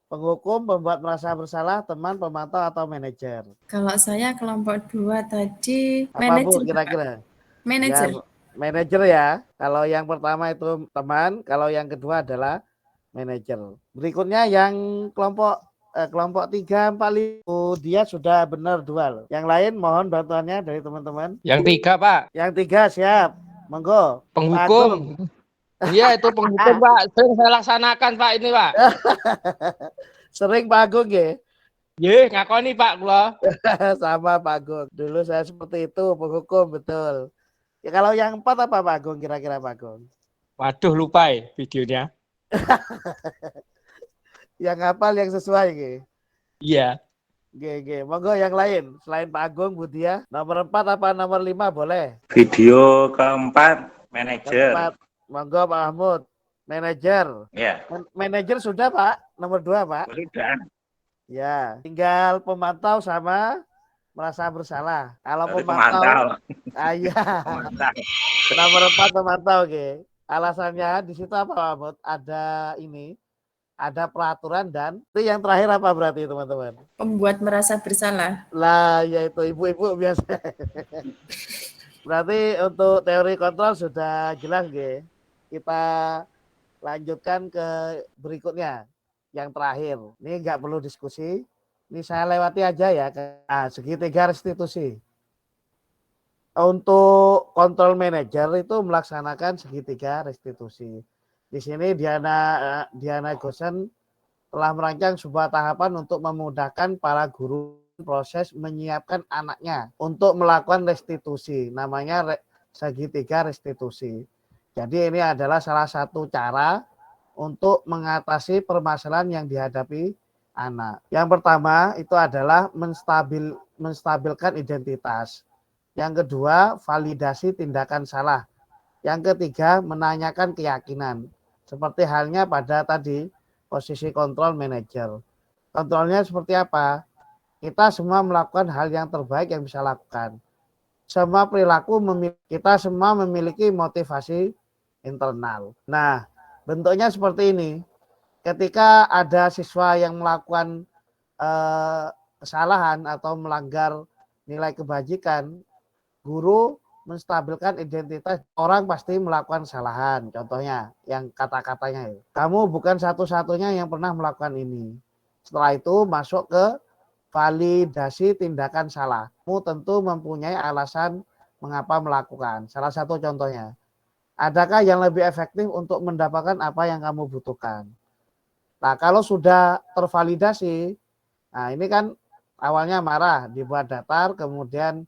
penghukum, pembuat merasa bersalah, teman, pemantau atau manajer.
Kalau saya kelompok 2 tadi
Apa
manajer.
Bu kira-kira?
Manajer.
Ya, manajer ya. Kalau yang pertama itu teman, kalau yang kedua adalah manajer. Berikutnya yang kelompok 3, 4, 5 dia sudah benar 2 loh. Yang lain mohon bantuannya dari teman-teman.
Yang 3 Pak.
Yang 3 siap. Monggo.
Penghukum. Iya itu penghukum Pak. Sering saya laksanakan Pak ini Pak.
Sering Pak Agung ya?
Nggih, ngakoni Pak kula.
Sama Pak Agung. Dulu saya seperti itu penghukum betul. Ya kalau yang 4 apa Pak Agung kira-kira Pak Agung?
Waduh lupa ya videonya.
Yang hafal yang sesuai gitu.
Iya.
Oke. Monggo yang lain selain Pak Agung, Bu Diah. Nomor 4 apa nomor 5 boleh?
Video keempat manajer.
Monggo Pak Mahmud. Manajer.
Ya.
Manajer sudah Pak. Nomor 2 Pak.
Sudah.
Ya. Tinggal pemantau sama merasa bersalah. Kalau
Dari
pemantau. Iya.
Pemantau.
Nomor 4 pemantau oke. Alasannya di situ apa Pak Mahmud? Ada ini. Ada peraturan dan itu yang terakhir apa berarti teman-teman?
Pembuat merasa bersalah.
Lah yaitu ibu-ibu biasa. Berarti untuk teori kontrol sudah jelas nggih. Kita lanjutkan ke berikutnya yang terakhir. Ini nggak perlu diskusi. Ini saya lewati aja ya. Nah, segitiga restitusi. Untuk kontrol manajer itu melaksanakan segitiga restitusi. Di sini Diana Gosen telah merancang sebuah tahapan untuk memudahkan para guru proses menyiapkan anaknya untuk melakukan restitusi. Namanya segitiga restitusi. Jadi ini adalah salah satu cara untuk mengatasi permasalahan yang dihadapi anak. Yang pertama itu adalah menstabilkan identitas. Yang kedua, validasi tindakan salah. Yang ketiga, menanyakan keyakinan. Seperti halnya pada tadi posisi kontrol manajer. Kontrolnya seperti apa? Kita semua melakukan hal yang terbaik yang bisa lakukan. Semua perilaku kita semua memiliki motivasi internal. Nah, bentuknya seperti ini. Ketika ada siswa yang melakukan kesalahan atau melanggar nilai kebajikan, guru menstabilkan identitas. Orang pasti melakukan kesalahan. Contohnya yang kata-katanya itu. Kamu bukan satu-satunya yang pernah melakukan ini. Setelah itu masuk ke validasi tindakan salah. Kamu tentu mempunyai alasan mengapa melakukan. Salah satu contohnya. Adakah yang lebih efektif untuk mendapatkan apa yang kamu butuhkan? Nah, kalau sudah tervalidasi, nah ini kan awalnya marah, dibuat datar, kemudian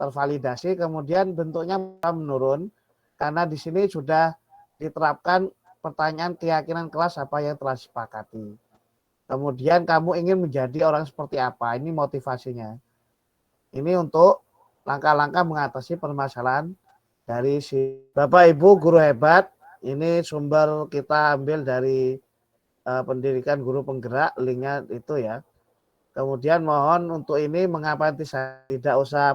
tervalidasi, kemudian bentuknya menurun karena di sini sudah diterapkan pertanyaan keyakinan kelas apa yang telah disepakati. Kemudian kamu ingin menjadi orang seperti apa? Ini motivasinya. Ini untuk langkah-langkah mengatasi permasalahan dari si Bapak Ibu guru hebat. Ini sumber kita ambil dari pendidikan guru penggerak, linknya itu ya. Kemudian mohon untuk ini mengapa tidak usah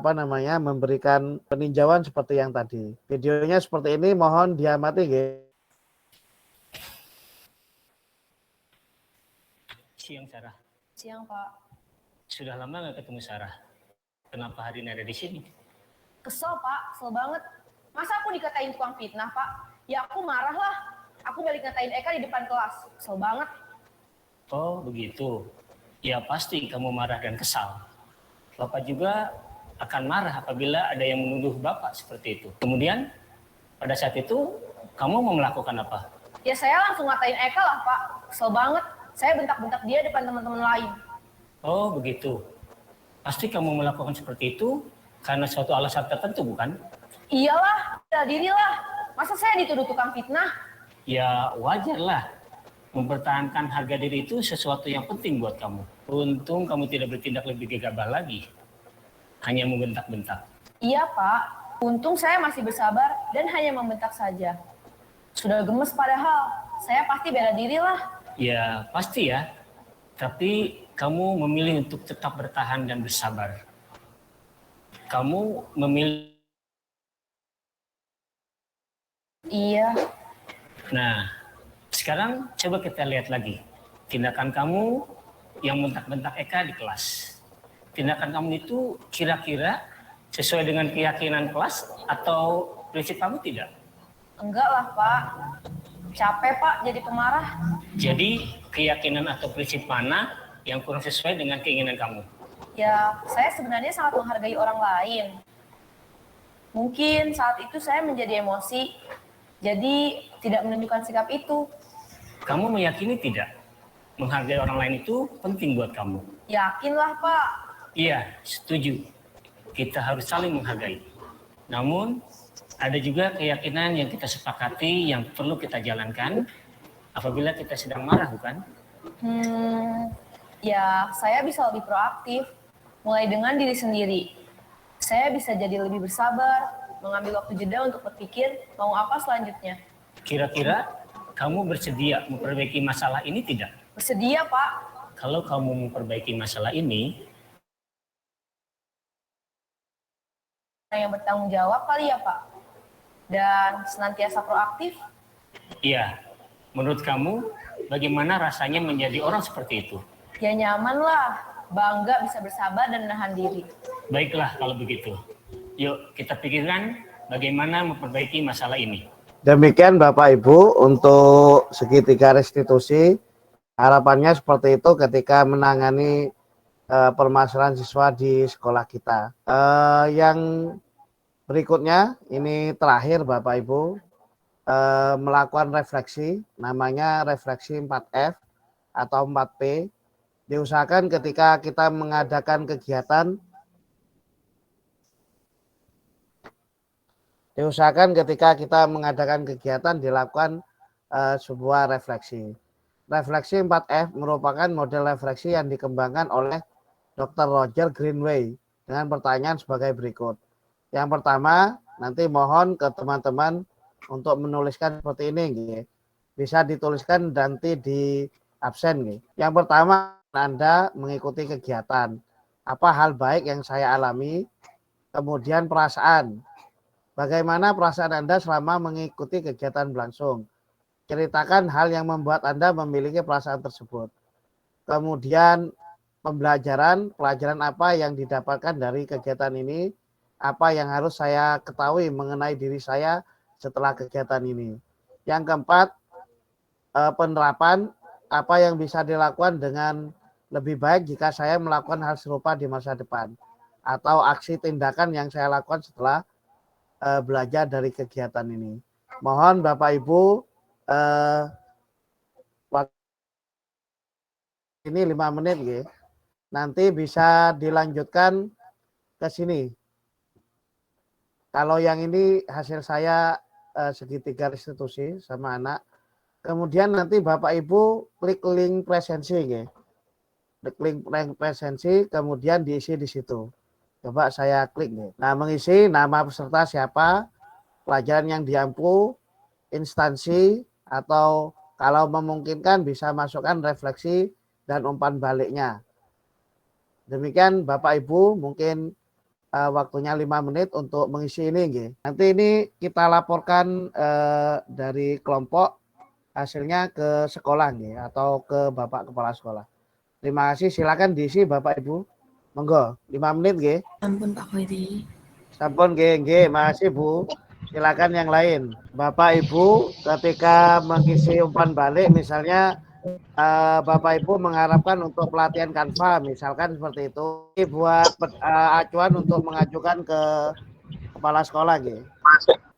memberikan peninjauan seperti yang tadi. Videonya seperti ini mohon diamati guys.
Siang Sarah.
Siang Pak.
Sudah lama nggak ketemu Sarah. Kenapa hari ini ada di sini?
Kesel Pak, kesel banget.
Masa aku dikatain tukang fitnah, Pak? Ya aku marah lah. Aku balik ngatain Eka di depan kelas. Kesel banget.
Oh, begitu. Ya pasti kamu marah dan kesal. Bapak juga akan marah apabila ada yang menuduh Bapak seperti itu. Kemudian, pada saat itu, kamu mau melakukan apa?
Ya saya langsung ngatain Eka lah, Pak. Kesel banget. Saya bentak-bentak dia depan teman-teman lain.
Oh, begitu. Pasti kamu melakukan seperti itu karena suatu alasan tertentu, bukan?
Iyalah, bela diri lah. Masa saya dituduh tukang fitnah?
Ya, wajar lah. Mempertahankan harga diri itu sesuatu yang penting buat kamu. Untung kamu tidak bertindak lebih gegabah lagi. Hanya membentak-bentak.
Iya, Pak. Untung saya masih bersabar dan hanya membentak saja. Sudah gemes padahal. Saya pasti bela diri lah.
Ya, pasti ya. Tapi kamu memilih untuk tetap bertahan dan bersabar. Kamu memilih.
Iya.
Nah, sekarang coba kita lihat lagi. Tindakan kamu yang bentak-bentak Eka di kelas. Tindakan kamu itu kira-kira sesuai dengan keyakinan kelas atau prinsip kamu tidak?
Enggak lah, Pak. Capek, Pak, jadi pemarah.
Jadi, keyakinan atau prinsip mana yang kurang sesuai dengan keinginan kamu?
Ya, saya sebenarnya sangat menghargai orang lain. Mungkin saat itu saya menjadi emosi, jadi tidak menunjukkan sikap itu.
Kamu meyakini tidak? Menghargai orang lain itu penting buat kamu.
Yakinlah, Pak.
Iya, setuju. Kita harus saling menghargai. Namun, ada juga keyakinan yang kita sepakati yang perlu kita jalankan apabila kita sedang marah, bukan?
Ya, saya bisa lebih proaktif, mulai dengan diri sendiri. Saya bisa jadi lebih bersabar, mengambil waktu jeda untuk berpikir mau apa selanjutnya.
Kira-kira kamu bersedia memperbaiki masalah ini tidak?
Bersedia, Pak.
Kalau kamu memperbaiki masalah ini,
yang bertanggung jawab kali ya, Pak. Dan senantiasa proaktif.
iya. Menurut kamu, bagaimana rasanya menjadi orang seperti itu?
Ya nyaman lah, bangga bisa bersabar dan menahan diri.
Baiklah kalau begitu. Yuk kita pikirkan bagaimana memperbaiki masalah ini.
Demikian Bapak Ibu untuk segitiga restitusi. Harapannya seperti itu ketika menangani permasalahan siswa di sekolah kita. Yang berikutnya ini terakhir Bapak Ibu melakukan refleksi, namanya refleksi 4F atau 4P. Diusahakan ketika kita mengadakan kegiatan, dilakukan sebuah refleksi. Refleksi 4F merupakan model refleksi yang dikembangkan oleh Dr. Roger Greenway dengan pertanyaan sebagai berikut. Yang pertama, nanti mohon ke teman-teman untuk menuliskan seperti ini. Bisa dituliskan nanti di absen. Yang pertama, Anda mengikuti kegiatan. Apa hal baik yang saya alami? Kemudian perasaan. Bagaimana perasaan Anda selama mengikuti kegiatan berlangsung? Ceritakan hal yang membuat Anda memiliki perasaan tersebut. Kemudian pelajaran apa yang didapatkan dari kegiatan ini? Apa yang harus saya ketahui mengenai diri saya setelah kegiatan ini? Yang keempat, penerapan apa yang bisa dilakukan dengan lebih baik jika saya melakukan hal serupa di masa depan. Atau aksi tindakan yang saya lakukan setelah belajar dari kegiatan ini. Mohon Bapak Ibu ini 5 menit ya. Nanti bisa dilanjutkan ke sini. Kalau yang ini hasil saya segitiga restitusi sama anak. Kemudian nanti Bapak Ibu klik link presensi ya. Klik link presensi kemudian diisi di situ. Coba saya klik nih. Nah, mengisi nama peserta siapa, pelajaran yang diampu, instansi, atau kalau memungkinkan bisa masukkan refleksi dan umpan baliknya. Demikian Bapak Ibu, mungkin waktunya 5 menit untuk mengisi ini. Nanti ini kita laporkan dari kelompok hasilnya ke sekolah atau ke Bapak Kepala Sekolah. Terima kasih, silakan diisi Bapak Ibu. Monggo, 5 menit nggih.
Ampun Pak Khairi.
Sampun nggih, makasih Bu. Silakan yang lain. Bapak Ibu ketika mengisi umpan balik misalnya Bapak Ibu mengharapkan untuk pelatihan Canva misalkan seperti itu. Ini buat acuan untuk mengajukan ke kepala sekolah gitu.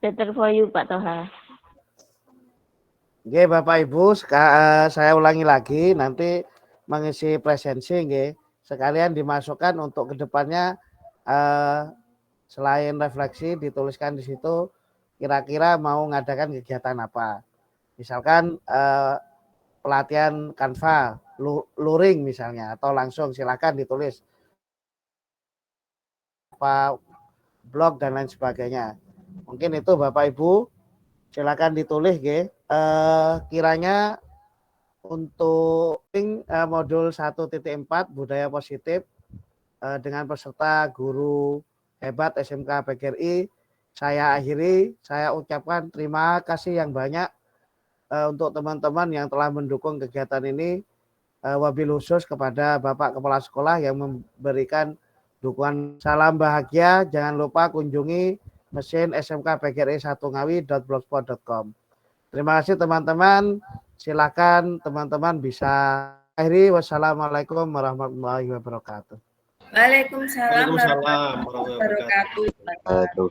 Better for you Pak Toha.
Oke, Bapak Ibu, saya ulangi lagi nanti mengisi presensi nggih. Sekalian dimasukkan untuk kedepannya selain refleksi dituliskan di situ kira-kira mau ngadakan kegiatan apa. Misalkan pelatihan Canva, luring misalnya atau langsung silakan ditulis apa blog dan lain sebagainya. Mungkin itu Bapak Ibu silakan ditulis nggih. Kiranya untuk modul 1.4 budaya positif dengan peserta guru hebat SMK PGRI saya akhiri. Saya ucapkan terima kasih yang banyak untuk teman-teman yang telah mendukung kegiatan ini, wabil khusus kepada Bapak Kepala Sekolah yang memberikan dukungan. Salam bahagia, jangan lupa kunjungi mesin smkpgri1ngawi.blogspot.com. Terima kasih teman-teman. Silakan teman-teman bisa akhiri. Wassalamualaikum warahmatullahi wabarakatuh.
Waalaikumsalam warahmatullahi wabarakatuh.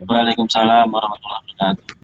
Waalaikumsalam warahmatullahi wabarakatuh.